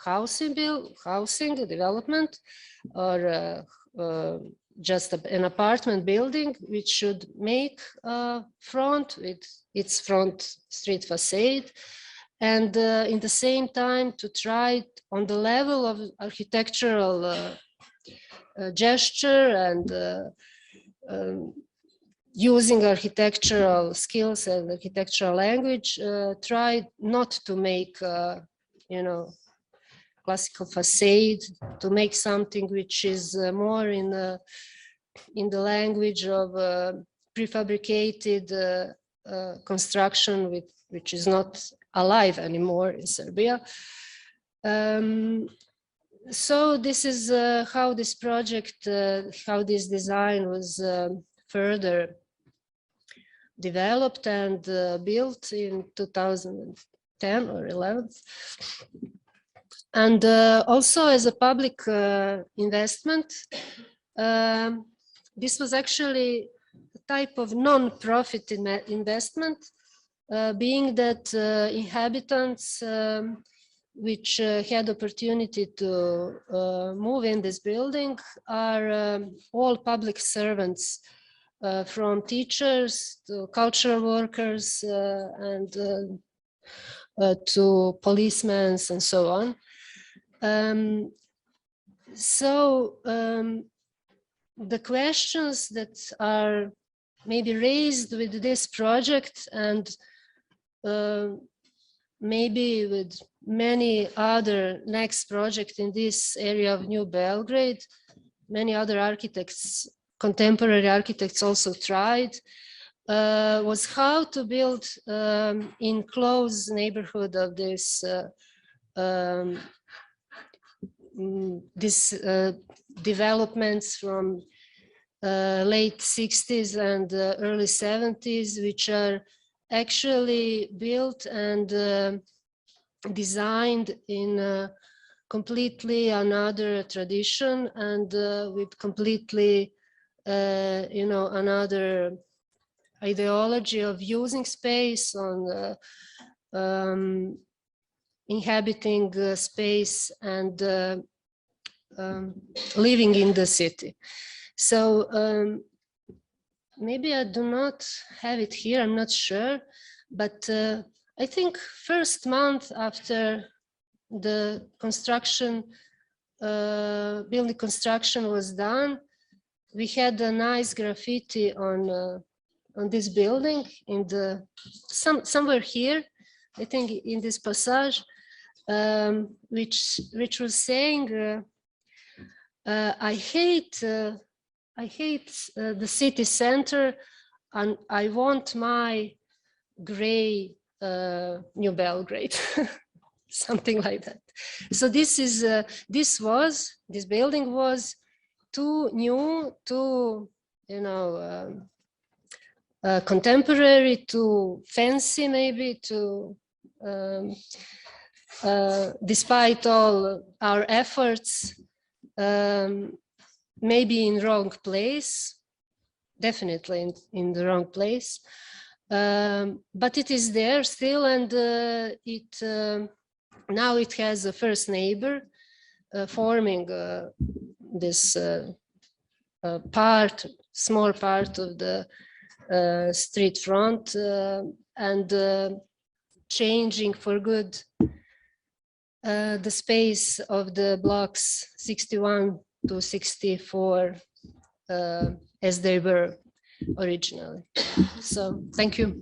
housing development, or just an apartment building, which should make a front with its front street facade, and in the same time to try on the level of architectural gesture and using architectural skills and architectural language, try not to make, classical facade, to make something which is more in the language of prefabricated construction, which is not alive anymore in Serbia. So this is how this project, how this design was further developed and built in 2010 or 11. And also as a public investment, this was actually a type of non-profit investment, being that inhabitants which had opportunity to move in this building are all public servants, from teachers to cultural workers and to policemen and so on. The questions that are maybe raised with this project and maybe with many other next projects in this area of New Belgrade, many other architects, contemporary architects also tried, was how to build in close neighborhood of this developments from late 60s and early 70s, which are actually built and designed in completely another tradition and with completely, another ideology of using space, on inhabiting space and living in the city. So maybe I do not have it here, I'm not sure, but I think first month after the construction, building construction was done, we had a nice graffiti on this building in the somewhere here, I think in this passage, which was saying, I hate the city center, and I want my gray New Belgrade, something like that. So this building was too new, too, you know, contemporary, too fancy, maybe, to despite all our efforts, maybe in wrong place, definitely in the wrong place, but it is there still, and now it has a first neighbor forming this small part of the street front, and changing for good the space of the blocks 61 to 64 as they were originally. So thank you.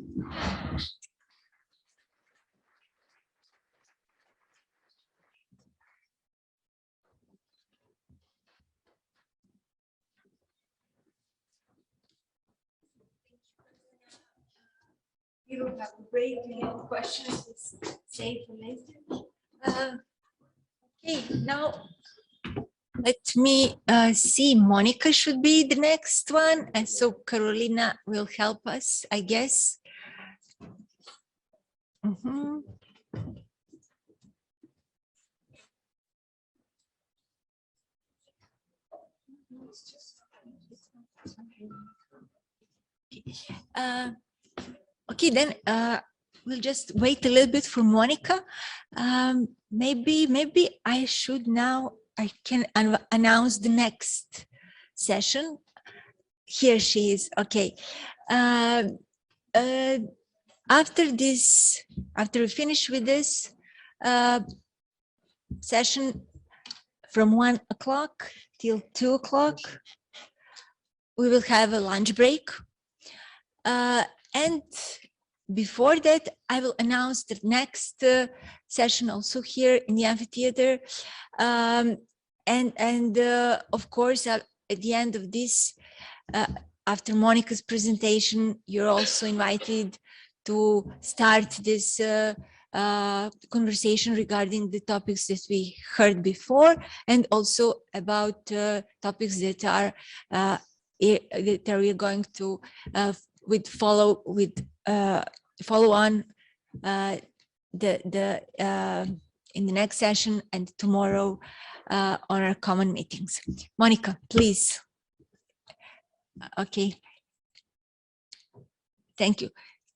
We will have a break. We have questions. Let's save for later. Okay, now let me see. Monica should be the next one, and so Carolina will help us, I guess. Okay, then we'll just wait a little bit for Monica. Maybe I should now, I can announce the next session. Here she is. Okay. After we finish with this session from 1 o'clock till 2 o'clock, we will have a lunch break. And before that, I will announce the next session also here in the amphitheater. And of course, at the end of this, after Monica's presentation, you're also invited to start this conversation regarding the topics that we heard before, and also about topics that are we're going to follow on in the next session and tomorrow on our common meetings. Monica, please. Okay. Thank you.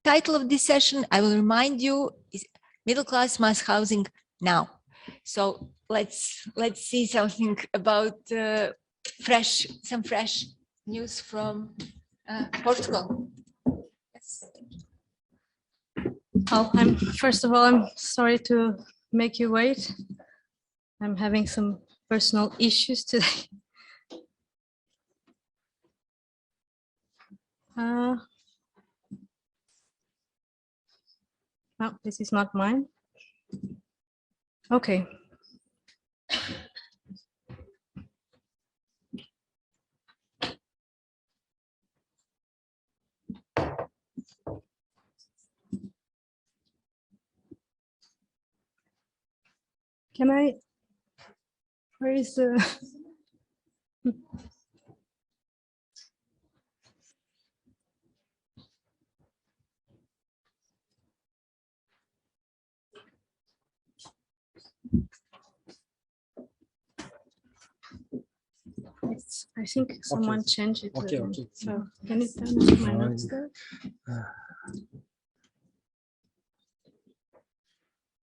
Title of this session, I will remind you, is Middle Class Mass Housing Now. So let's see something about some fresh news from Portugal. Yes. Oh, first of all, I'm sorry to make you wait. I'm having some personal issues today. No, this is not mine. Okay. Can I, where is the, I think someone changed it. Okay, okay. So can you tell me my notes there?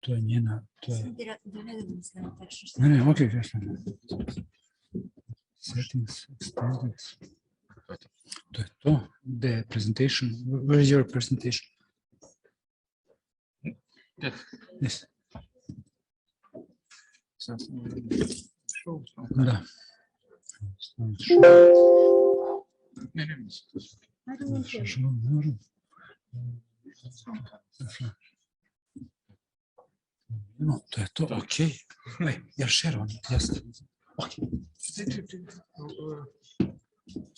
To je njena, to je... Ne, ok, settings, extended. To je to, the presentation. Where is your presentation? Yes. Da. I don't want to. No, to je to, ok. Ja share on it, yes. Ok.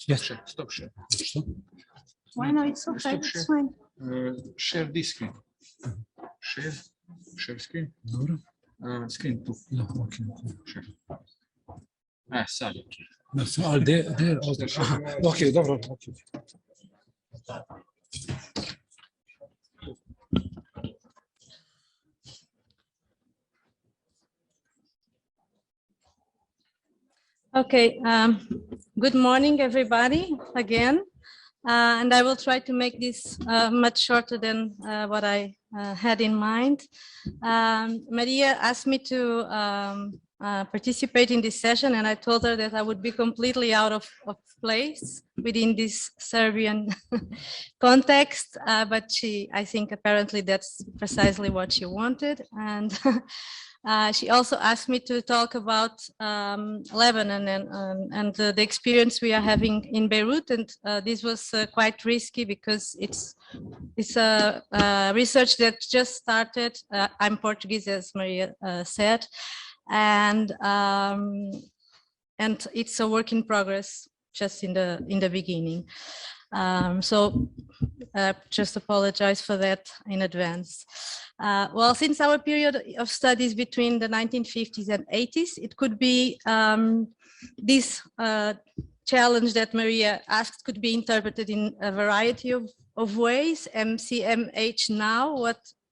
Yes. Stop share. Što? Why no, it's okay, it's fine. Share this screen. Share screen. Dobro. Screen 2. Da, ok. Share. Sad, ok. No, so are they aha, okay, dobro, okay. Okay, good morning, everybody, again. And I will try to make this much shorter than what I had in mind. Maria asked me to participate in this session, and I told her that I would be completely out of place within this Serbian context, but I think apparently that's precisely what she wanted. And she also asked me to talk about Lebanon and the experience we are having in Beirut. And this was quite risky because it's a research that just started. I'm Portuguese, as Maria said, and it's a work in progress, just in the beginning. So just apologize for that in advance. Well, since our period of studies between the 1950s and 80s, it could be this challenge that Maria asked could be interpreted in a variety of ways. MCMH Now,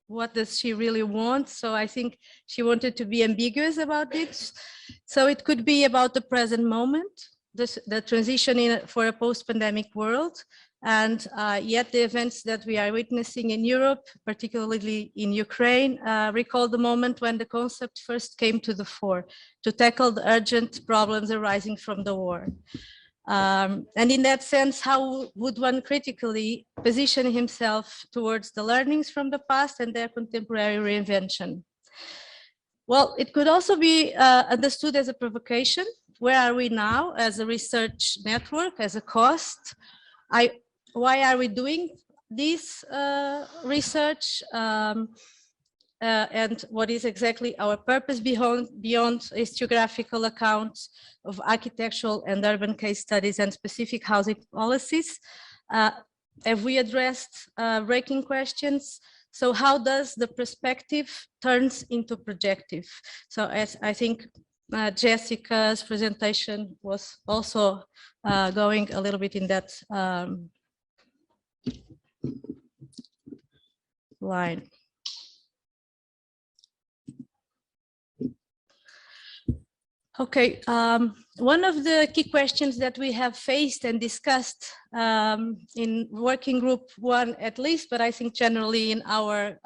what does she really want? So I think she wanted to be ambiguous about it. So it could be about the present moment, the transition for a post-pandemic world, and yet the events that we are witnessing in Europe, particularly in Ukraine, recall the moment when the concept first came to the fore to tackle the urgent problems arising from the war. And in that sense, how would one critically position himself towards the learnings from the past and their contemporary reinvention? Well, it could also be understood as a provocation. Where are we now as a research network, as a COST? Why are we doing this research? And what is exactly our purpose beyond historiographical accounts of architectural and urban case studies and specific housing policies? Have we addressed breaking questions? So how does the perspective turns into projective? So as I think Jessica's presentation was also going a little bit in that line. Okay, one of the key questions that we have faced and discussed in working group 1 at least, but I think generally in our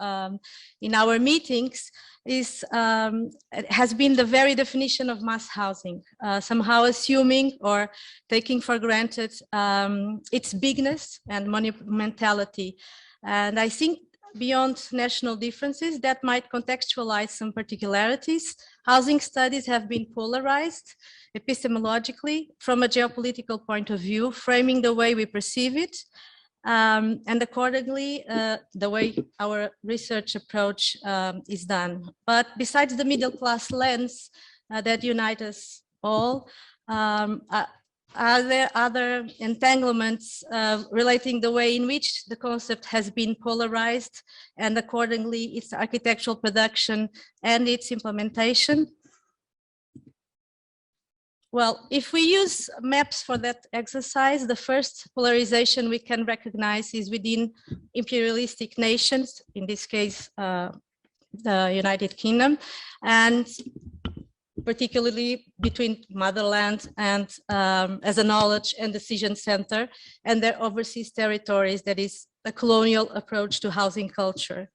meetings is has been the very definition of mass housing, somehow assuming or taking for granted its bigness and monumentality. And I think beyond national differences that might contextualize some particularities. Housing studies have been polarized epistemologically from a geopolitical point of view, framing the way we perceive it, and accordingly, the way our research approach is done. But besides the middle class lens that unites us all, are there other entanglements relating the way in which the concept has been polarized and accordingly its architectural production and its implementation? Well, if we use maps for that exercise, the first polarization we can recognize is within imperialistic nations, in this case, the United Kingdom, and particularly between motherland and as a knowledge and decision center and their overseas territories, that is a colonial approach to housing culture.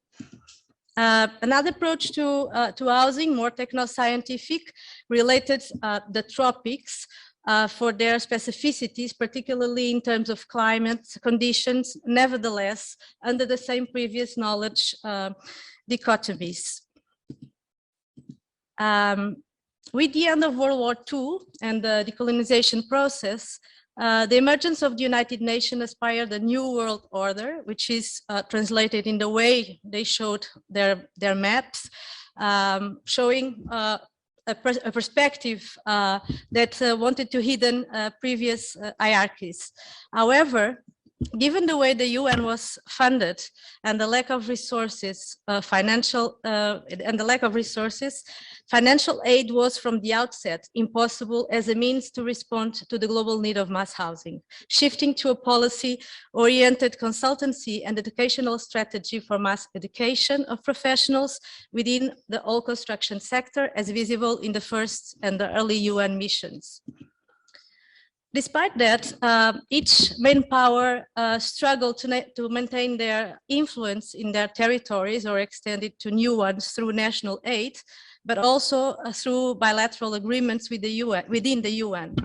Another approach to housing, more techno-scientific, related the tropics for their specificities, particularly in terms of climate conditions, nevertheless, under the same previous knowledge dichotomies. With the end of World War II and the decolonization process, the emergence of the United Nations aspired a new world order, which is translated in the way they showed their maps, showing a perspective that wanted to hidden previous hierarchies. However, given the way the UN was funded and the lack of resources, financial aid was from the outset impossible as a means to respond to the global need of mass housing. Shifting to a policy-oriented consultancy and educational strategy for mass education of professionals within the all construction sector, as visible in the first and the early UN missions. Despite that, each main power struggled to maintain their influence in their territories or extend it to new ones through national aid, but also through bilateral agreements with the UN, within the UN.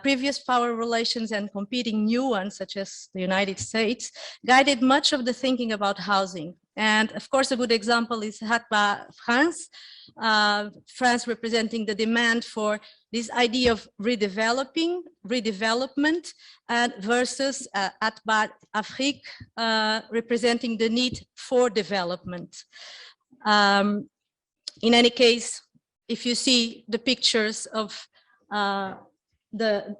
Previous power relations and competing new ones, such as the United States, guided much of the thinking about housing. And of course, a good example is HATBA France, France representing the demand for this idea of redevelopment, and versus HATBA Afrique, representing the need for development. In any case, if you see the pictures of the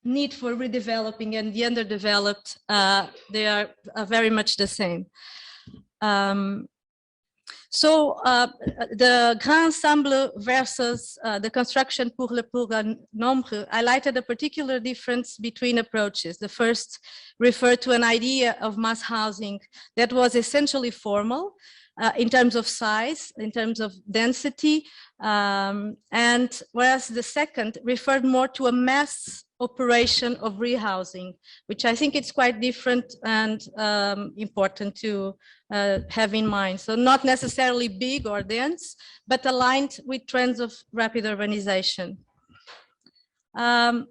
need for redeveloping and the underdeveloped, they are very much the same. The Grand Ensemble versus the construction pour le plus grand nombre highlighted a particular difference between approaches. The first referred to an idea of mass housing that was essentially formal in terms of size, in terms of density, and whereas the second referred more to a mass operation of rehousing, which I think it's quite different and important to have in mind. So not necessarily big or dense, but aligned with trends of rapid urbanization. As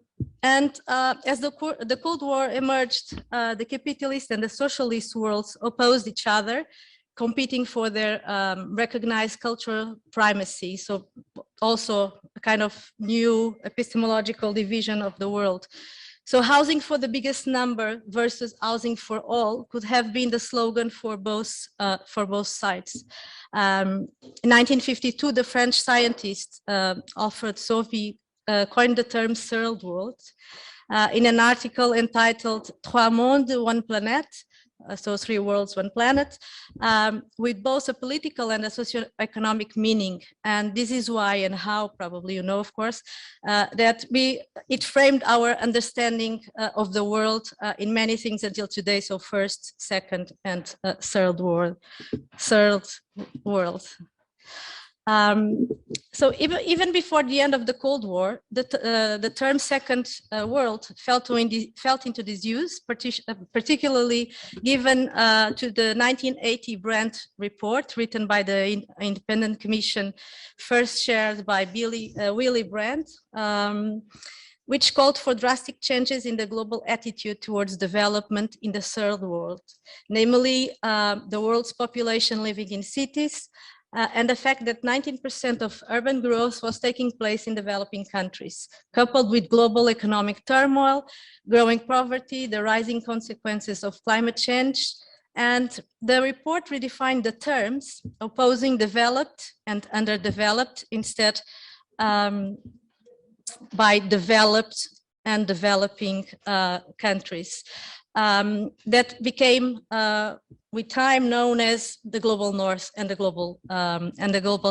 the Cold War emerged, the capitalist and the socialist worlds opposed each other, competing for their recognized cultural primacy. So also a kind of new epistemological division of the world. So housing for the biggest number versus housing for all could have been the slogan for both sides. In 1952, the French scientist Alfred Sauvy coined the term third world in an article entitled Trois mondes, one planet. So 3 worlds, 1 planet, with both a political and a socio-economic meaning. And this is why and how, probably you know, of course, that it framed our understanding of the world in many things until today. So first, second, and third world. So even before the end of the Cold War, the term second world fell into disuse, particularly given to the 1980 Brandt report written by the Independent Commission, first chaired by Willy Brandt, which called for drastic changes in the global attitude towards development in the third world, namely the world's population living in cities, and the fact that 19% of urban growth was taking place in developing countries, coupled with global economic turmoil, growing poverty, the rising consequences of climate change. And the report redefined the terms, opposing developed and underdeveloped instead by developed and developing countries. That became with time known as the global north and the global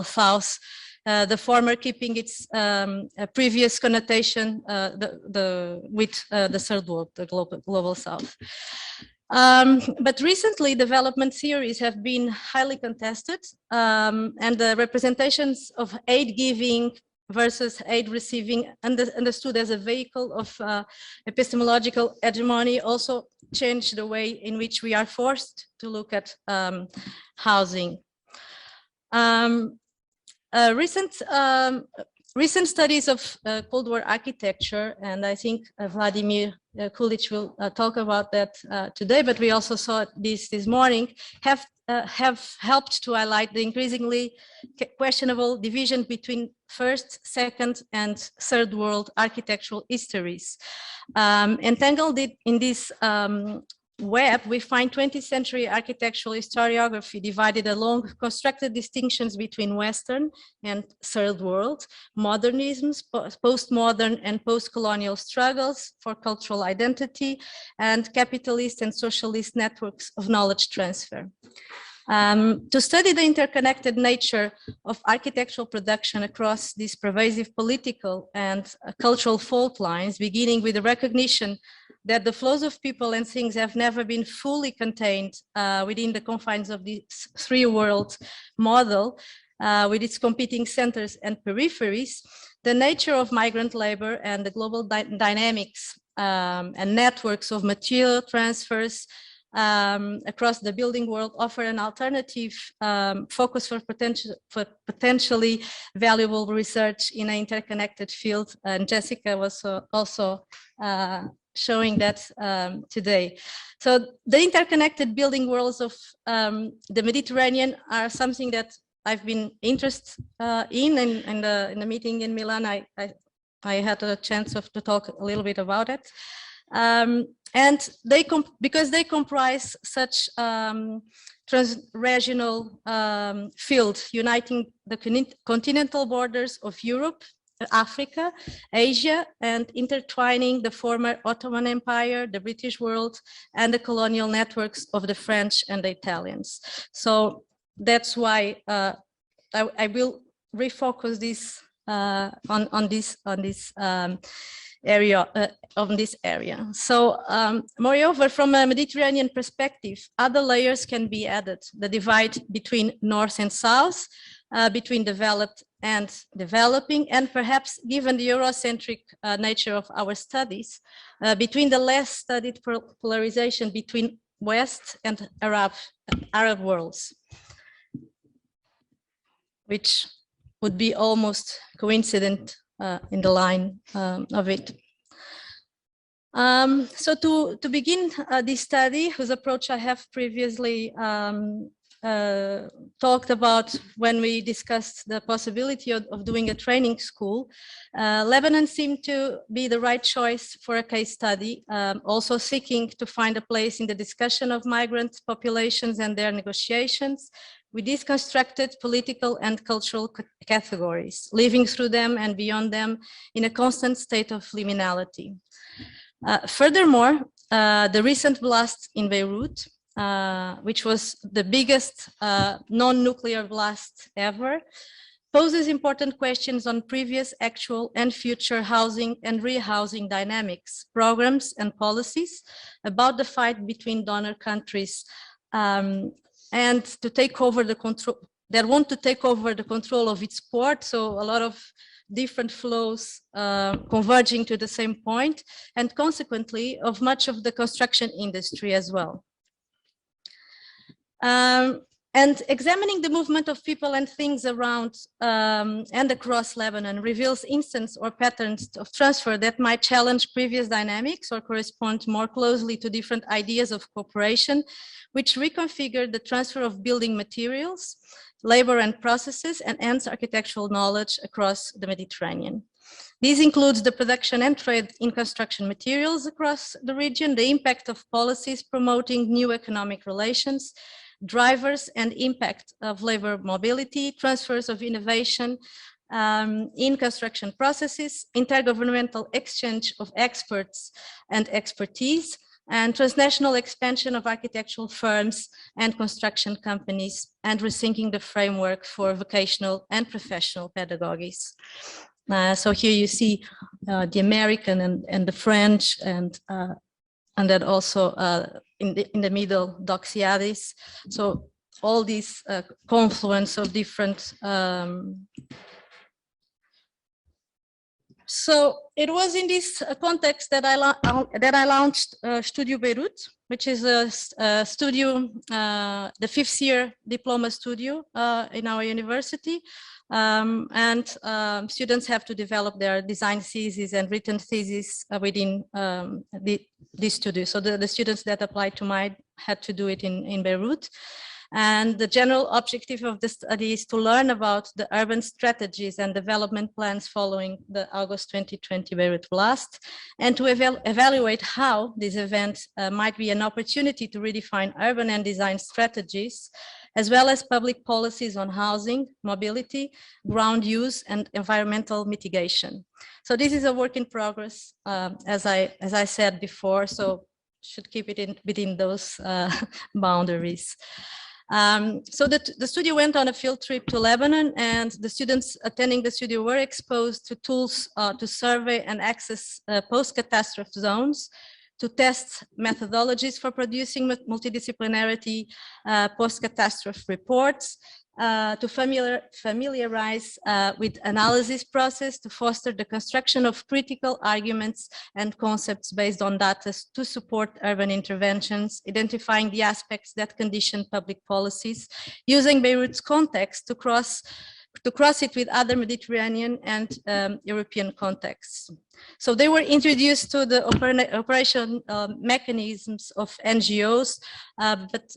south, the former keeping its previous connotation with the third world, the global south. But recently, development theories have been highly contested, and the representations of aid giving versus aid receiving, understood as a vehicle of epistemological hegemony, also changed the way in which we are forced to look at housing. Recent studies of Cold War architecture, and I think Vladimir Kulic will talk about that today, but we also saw this morning, have helped to highlight the increasingly questionable division between first, second, and third world architectural histories. Entangled in this web, we find 20th century architectural historiography divided along constructed distinctions between Western and Third World, modernisms, postmodern and post-colonial struggles for cultural identity, and capitalist and socialist networks of knowledge transfer. To study the interconnected nature of architectural production across these pervasive political and cultural fault lines, beginning with the recognition that the flows of people and things have never been fully contained within the confines of this three-world model, with its competing centers and peripheries, the nature of migrant labor and the global dynamics and networks of material transfers across the building world offer an alternative focus for potentially valuable research in an interconnected field. And Jessica was also showing that today. So the interconnected building worlds of the Mediterranean are something that I've been interested in the meeting in Milan. I had a chance to talk a little bit about it. And because they comprise such trans-regional field, uniting the continental borders of Europe, Africa, Asia, and intertwining the former Ottoman Empire, the British world, and the colonial networks of the French and the Italians. So that's why I will refocus this on this area. So moreover, from a Mediterranean perspective, other layers can be added. The divide between North and South, between developed and developing, and perhaps given the Eurocentric nature of our studies, between the less studied polarization between West and Arab worlds, which would be almost coincident in the line of it. So to begin this study, whose approach I have previously talked about when we discussed the possibility of doing a training school, Lebanon seemed to be the right choice for a case study, also seeking to find a place in the discussion of migrant populations and their negotiations with these constructed political and cultural categories, living through them and beyond them in a constant state of liminality. Furthermore, the recent blast in Beirut, which was the biggest non-nuclear blast ever, poses important questions on previous, actual, and future housing and rehousing dynamics, programs, and policies about the fight between donor countries and to take over the control, that want to take over the control of its port. So a lot of different flows converging to the same point, and consequently of much of the construction industry as well. And examining the movement of people and things around and across Lebanon reveals instances or patterns of transfer that might challenge previous dynamics or correspond more closely to different ideas of cooperation, which reconfigure the transfer of building materials, labor and processes, and hence architectural knowledge across the Mediterranean. These includes the production and trade in construction materials across the region, the impact of policies promoting new economic relations, drivers and impact of labor mobility, transfers of innovation in construction processes, intergovernmental exchange of experts and expertise, and transnational expansion of architectural firms and construction companies, and rethinking the framework for vocational and professional pedagogies. So here you see the American and the French, and then also in the middle, Doxiadis. So all these confluence of different. So it was in this context that I launched Studio Beirut, which is a studio, the 5th year diploma studio in our university. Students have to develop their design thesis and written thesis within this studio. So the students that applied to mine had to do it in Beirut. And the general objective of the study is to learn about the urban strategies and development plans following the August 2020 Beirut blast, and to evaluate how this event might be an opportunity to redefine urban and design strategies, as well as public policies on housing, mobility, ground use, and environmental mitigation. So this is a work in progress, as I said before, so should keep it within those boundaries. So the studio went on a field trip to Lebanon, and the students attending the studio were exposed to tools to survey and access post-catastrophe zones, to test methodologies for producing multidisciplinarity post-catastrophe reports, to familiarize with analysis process, to foster the construction of critical arguments and concepts based on data to support urban interventions, identifying the aspects that condition public policies, using Beirut's context to cross it with other Mediterranean and European contexts. So they were introduced to the operation mechanisms of NGOs, but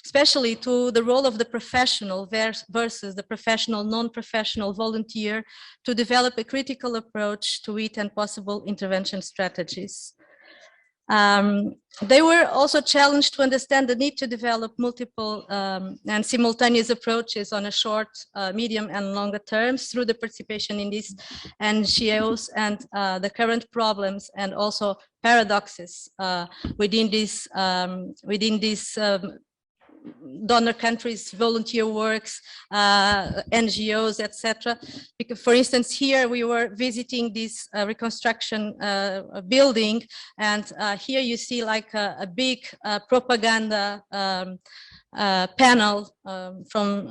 especially to the role of the professional versus the professional, non-professional volunteer to develop a critical approach to it and possible intervention strategies. They were also challenged to understand the need to develop multiple and simultaneous approaches on a short, medium, and longer terms through the participation in these NGOs and the current problems and also paradoxes within these donor countries, volunteer works, NGOs, etc. Because, for instance, here we were visiting this reconstruction building, and here you see like a big propaganda panel from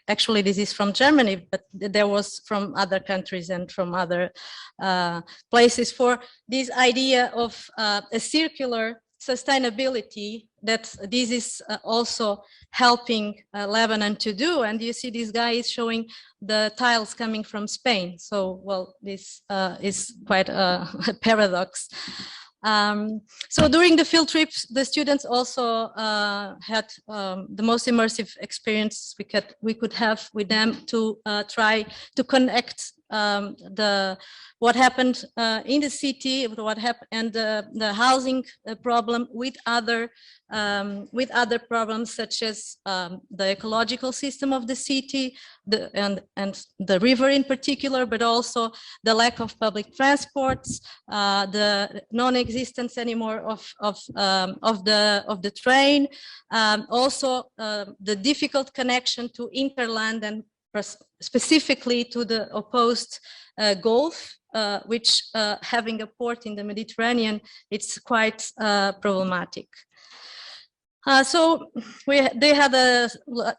actually this is from Germany, but there was from other countries and from other places for this idea of a circular sustainability that this is also helping Lebanon to do. And you see this guy is showing the tiles coming from Spain. So, well, this is quite a paradox. So during the field trips, the students also had the most immersive experience we could have with them to try to connect what happened in the city, what happened, and the housing problem with other problems such as the ecological system of the city, and the river in particular, but also the lack of public transports, the non-existence anymore of the train, also the difficult connection to interland and specifically to the opposed Gulf, which having a port in the Mediterranean, it's quite problematic. So they had a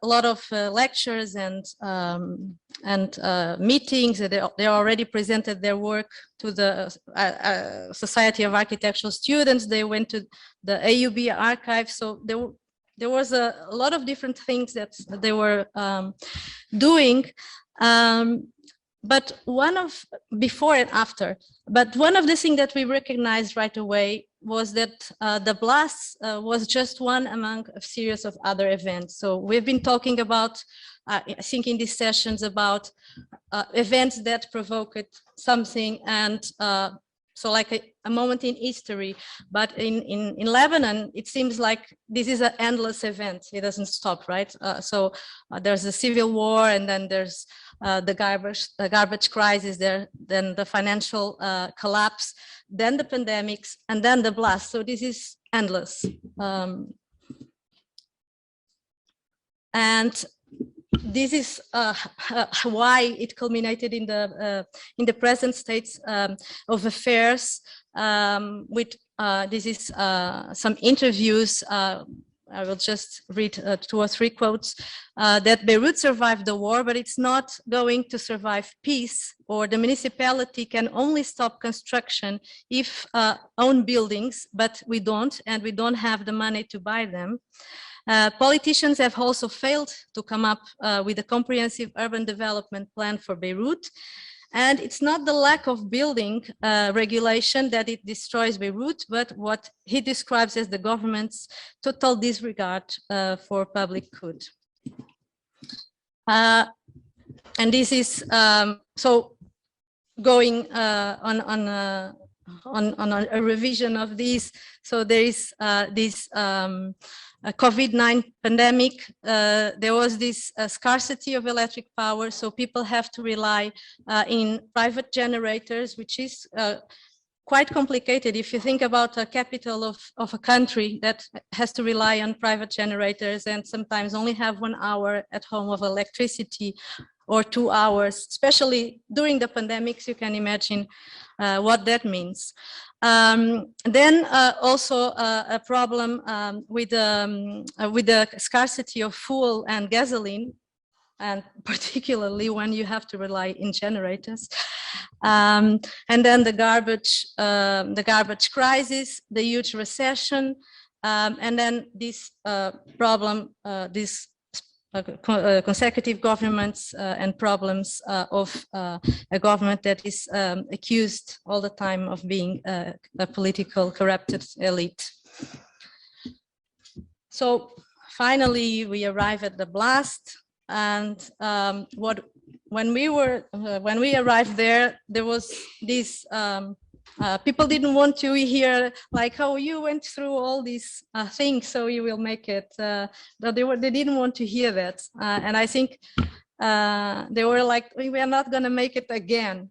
lot of lectures and meetings. They already presented their work to the Society of Architectural Students. They went to the AUB archive. So there was a lot of different things that they were doing. But one of the things that we recognized right away was that the blast was just one among a series of other events. So we've been talking about, I think in these sessions, about events that provoked something, and so like a moment in history. But in Lebanon, it seems like this is an endless event. It doesn't stop, right? So there's a civil war, and then there's the garbage crisis, then the financial collapse, then the pandemics, and then the blast. So this is endless. And this is why it culminated in the present states of affairs. With this is some interviews. I will just read 2 or 3 quotes. That Beirut survived the war, but it's not going to survive peace, or the municipality can only stop construction if own buildings, but we don't, and we don't have the money to buy them. Politicians have also failed to come up with a comprehensive urban development plan for Beirut. And it's not the lack of building regulation that it destroys Beirut, but what he describes as the government's total disregard for public good. And this is so going on a revision of this. So there is this COVID-19 pandemic. There was this scarcity of electric power, so people have to rely in private generators, which is quite complicated. If you think about a capital of a country that has to rely on private generators and sometimes only have 1 hour at home of electricity or 2 hours, especially during the pandemics, you can imagine what that means. Then also a problem with the scarcity of fuel and gasoline, and particularly when you have to rely in generators. And then the garbage crisis, the huge recession, and then this problem, this consecutive governments and problems of a government that is accused all the time of being a political corrupted elite. So finally, we arrive at the blast, and when we arrived there, there was this. People didn't want to hear like, oh, you went through all these things, so you will make it. They didn't want to hear that, and I think they were like, we are not going to make it again.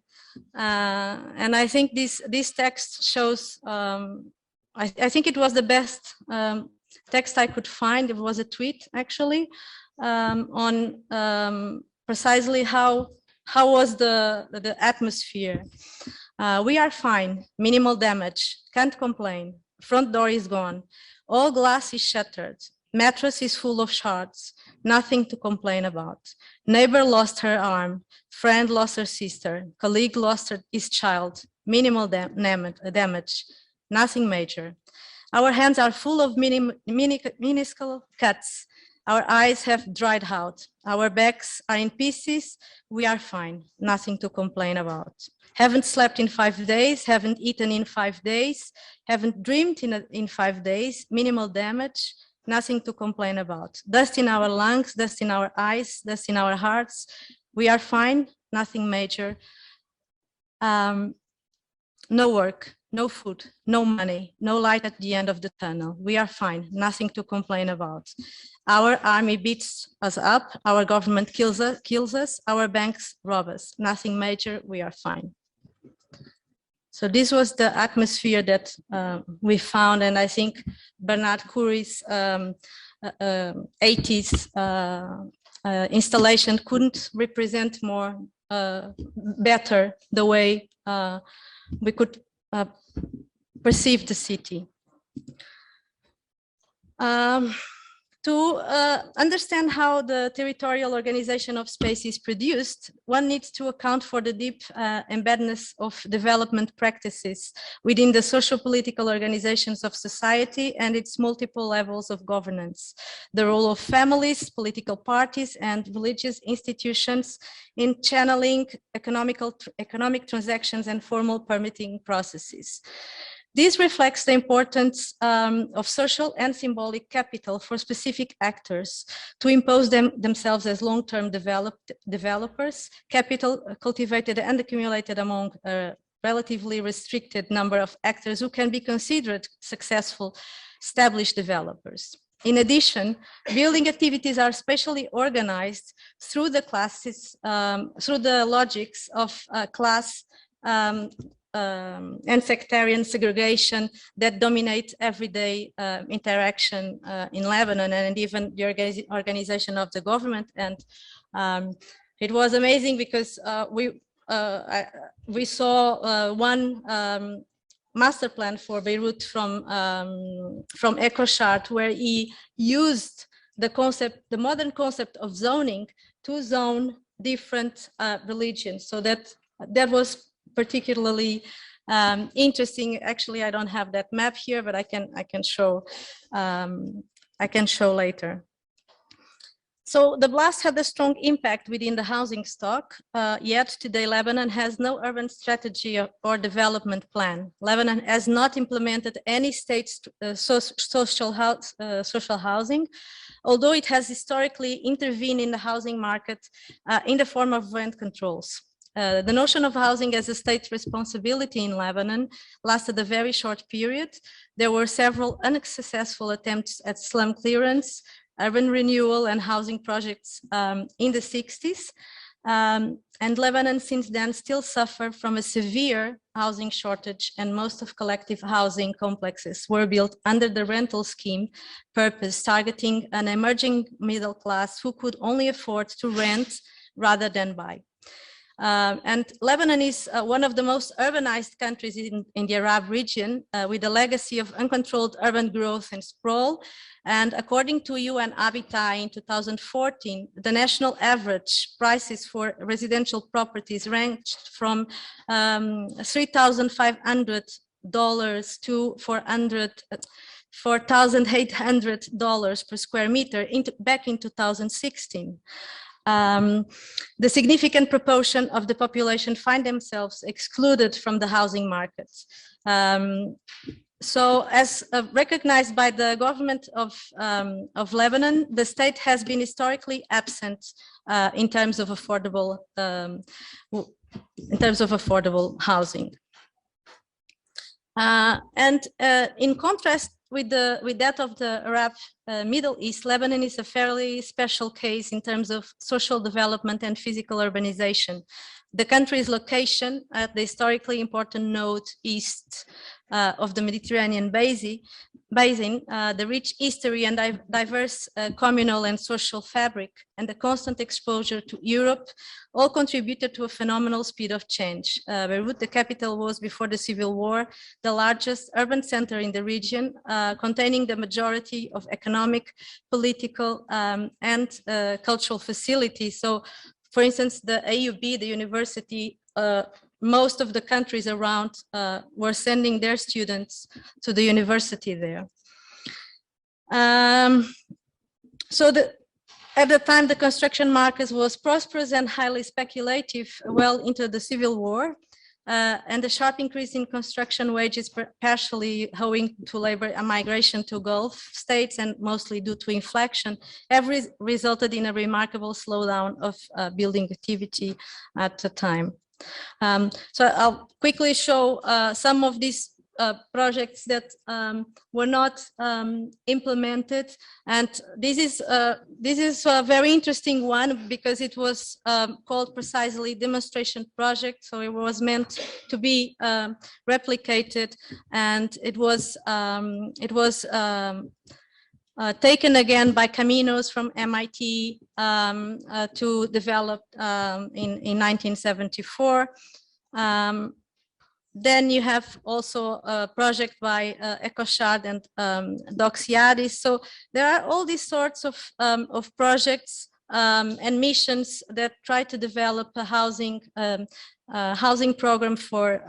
And I think this text shows. I think it was the best text I could find. It was a tweet actually on precisely how was the atmosphere. We are fine, minimal damage, can't complain, front door is gone, all glass is shattered, mattress is full of shards, nothing to complain about. Neighbor lost her arm, friend lost her sister, colleague lost his child, minimal damage, nothing major. Our hands are full of minuscule cuts, our eyes have dried out, our backs are in pieces, we are fine, nothing to complain about. Haven't slept in 5 days, haven't eaten in 5 days, haven't dreamed in 5 days, minimal damage, nothing to complain about. Dust in our lungs, dust in our eyes, dust in our hearts. We are fine, nothing major. No work, no food, no money, no light at the end of the tunnel. We are fine, nothing to complain about. Our army beats us up, our government kills us, our banks rob us. Nothing major, we are fine. So this was the atmosphere that we found, and I think Bernard Curie's 80s installation couldn't represent more better the way we could perceive the city. To understand how the territorial organization of space is produced, one needs to account for the deep embeddedness of development practices within the socio-political organizations of society and its multiple levels of governance. The role of families, political parties, and religious institutions in channeling economic transactions and formal permitting processes. This reflects the importance of social and symbolic capital for specific actors to impose themselves as long-term developers, capital cultivated and accumulated among a relatively restricted number of actors who can be considered successful established developers. In addition, building activities are specially organized through the classes, through the logics of class and sectarian segregation that dominate everyday interaction in Lebanon and even the organization of the government. And it was amazing because we saw one master plan for Beirut from EcoChart, where he used the modern concept of zoning to zone different religions. So that was particularly interesting. Actually, I don't have that map here, but I can show later. So the blast had a strong impact within the housing stock, yet today Lebanon has no urban strategy or development plan. Lebanon has not implemented any state social housing, although it has historically intervened in the housing market in the form of rent controls. The notion of housing as a state responsibility in Lebanon lasted a very short period. There were several unsuccessful attempts at slum clearance, urban renewal and housing projects in the 60s. And Lebanon since then still suffered from a severe housing shortage, and most of collective housing complexes were built under the rental scheme purpose, targeting an emerging middle class who could only afford to rent rather than buy. And Lebanon is one of the most urbanized countries in the Arab region, with a legacy of uncontrolled urban growth and sprawl. And according to UN Habitat in 2014, the national average prices for residential properties ranged from $3,500 to $4,800 per square meter back in 2016. The significant proportion of the population find themselves excluded from the housing market. So as recognized by the government of Lebanon, the state has been historically absent in terms of affordable housing. And in contrast with that of the Arab Middle East, Lebanon is a fairly special case in terms of social development and physical urbanization. The country's location at the historically important node east of the Mediterranean basin, the rich history and diverse communal and social fabric, and the constant exposure to Europe all contributed to a phenomenal speed of change. Beirut, the capital, was before the civil war the largest urban center in the region, containing the majority of economic, political, and cultural facilities. So, for instance, the AUB, the university, most of the countries around were sending their students to the university there. At the time, the construction market was prosperous and highly speculative well into the civil war. And the sharp increase in construction wages, partially owing to labor migration to Gulf states and mostly due to inflation, have resulted in a remarkable slowdown of building activity at the time. So I'll quickly show some of these projects that were not implemented, and this is a very interesting one because it was called precisely demonstration project. So it was meant to be replicated, and it was taken again by Caminos from MIT to develop in 1974. Then you have also a project by Ecoshard and Doxiadis. So there are all these sorts of projects and missions that try to develop a housing program for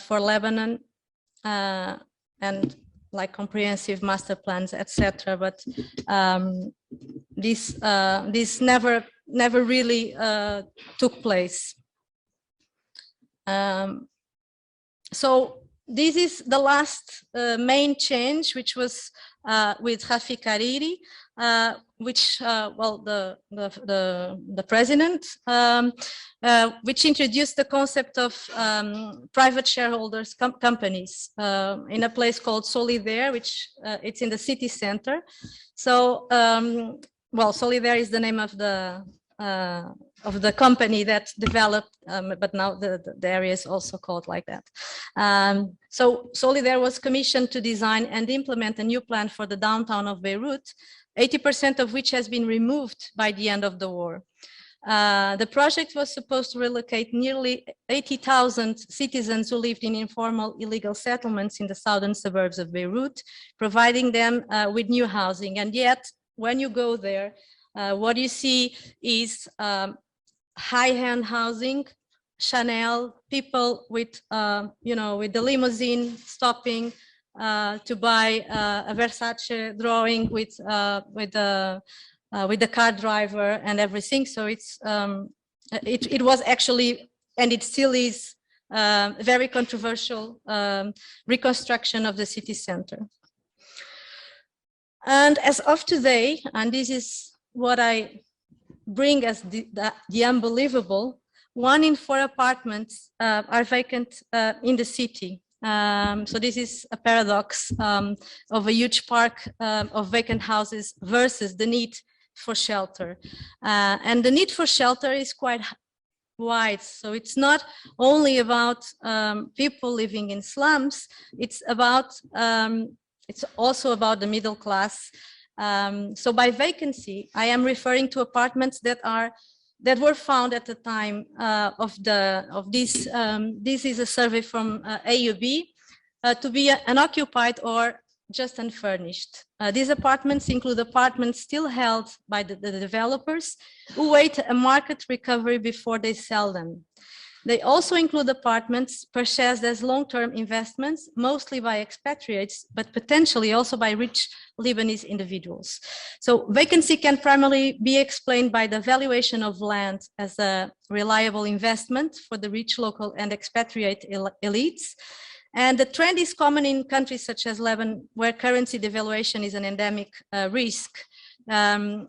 Lebanon, and like comprehensive master plans, etc. But this never really took place. So this is the last main change, which was with Rafik Hariri, which the president, which introduced the concept of private shareholders companies in a place called Solidaire, which it's in the city center. So, Solidaire is the name of the company that developed, but now the area is also called like that. So Solidaire was commissioned to design and implement a new plan for the downtown of Beirut, 80% of which has been removed by the end of the war. The project was supposed to relocate nearly 80,000 citizens who lived in informal illegal settlements in the southern suburbs of Beirut, providing them with new housing. And yet, when you go there, what you see is high-end housing, Chanel, people with, with the limousine stopping to buy a Versace drawing with with the car driver and everything. So it's it was actually, and it still is, very controversial reconstruction of the city center. And as of today, and this is what I bring as the unbelievable, 1 in 4 apartments are vacant in the city. So this is a paradox of a huge park of vacant houses versus the need for shelter. And the need for shelter is quite wide. So it's not only about people living in slums, it's about, it's also about the middle class. So by vacancy, I am referring to apartments that were found at the time of this. This is a survey from AUB to be unoccupied or just unfurnished. These apartments include apartments still held by the developers who wait a market recovery before they sell them. They also include apartments purchased as long-term investments, mostly by expatriates, but potentially also by rich Lebanese individuals. So vacancy can primarily be explained by the valuation of land as a reliable investment for the rich local and expatriate elites. And the trend is common in countries such as Lebanon, where currency devaluation is an endemic risk.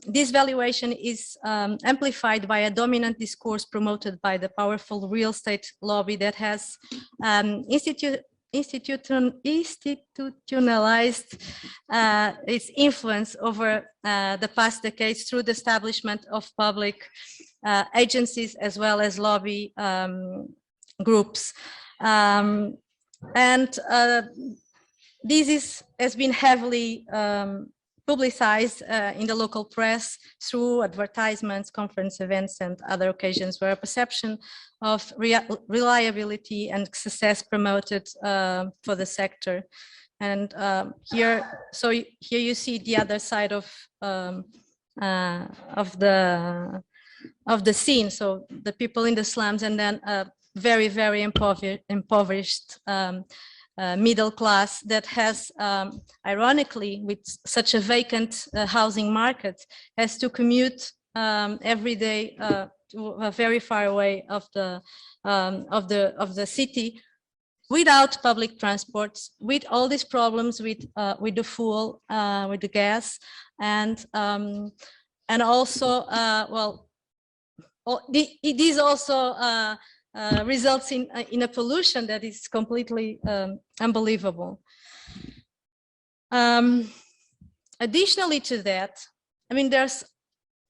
This valuation is amplified by a dominant discourse promoted by the powerful real estate lobby that has institutionalized its influence over the past decades through the establishment of public agencies as well as lobby groups. This has been heavily publicized in the local press through advertisements, conference events, and other occasions where a perception of reliability and success promoted for the sector. And here you see the other side of the scene. So the people in the slums, and then very, very impoverished middle class that has, ironically, with such a vacant housing market, has to commute every day to very far away of the city, without public transports, with all these problems with the fuel, with the gas, and also it is also results in a pollution that is completely unbelievable. Additionally to that, I mean, there's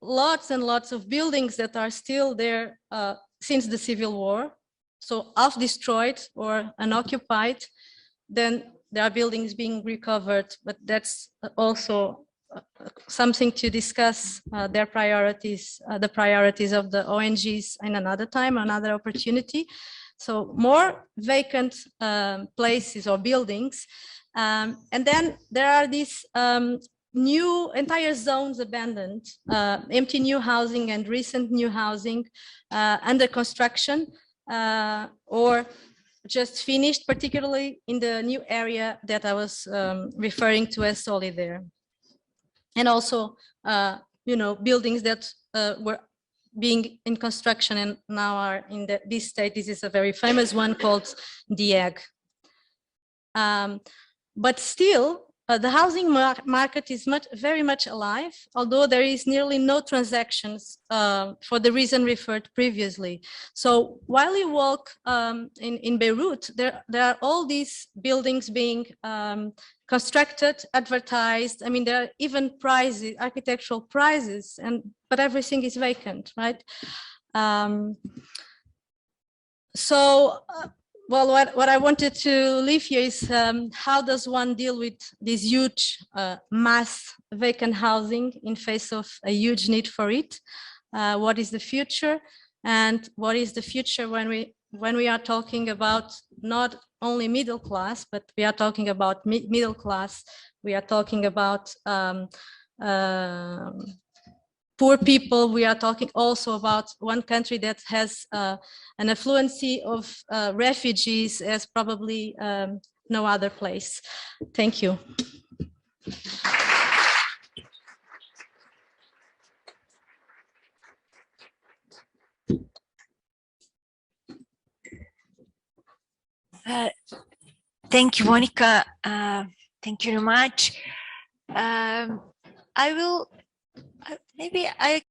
lots and lots of buildings that are still there since the Civil War, so half destroyed or unoccupied. Then there are buildings being recovered, but that's also something to discuss their priorities, the priorities of the ONGs in another time, another opportunity. So more vacant places or buildings. And then there are these new entire zones abandoned, empty new housing and recent new housing under construction or just finished, particularly in the new area that I was referring to as Soli there. And also, buildings that were being in construction and now are in this state. This is a very famous one called the Egg. But still, the housing market is very much alive, although there is nearly no transactions for the reason referred previously. So while you walk in Beirut, there are all these buildings being constructed, advertised. I mean, there are even prizes, architectural prizes, but everything is vacant, right? Well, what I wanted to leave here is how does one deal with this huge mass vacant housing in face of a huge need for it? What is the future? And what is the future when we are talking about not only middle class, but we are talking about middle class, we are talking about poor people, we are talking also about one country that has an affluency of refugees as probably no other place. Thank you. Thank you, Monica. Thank you very much. Maybe I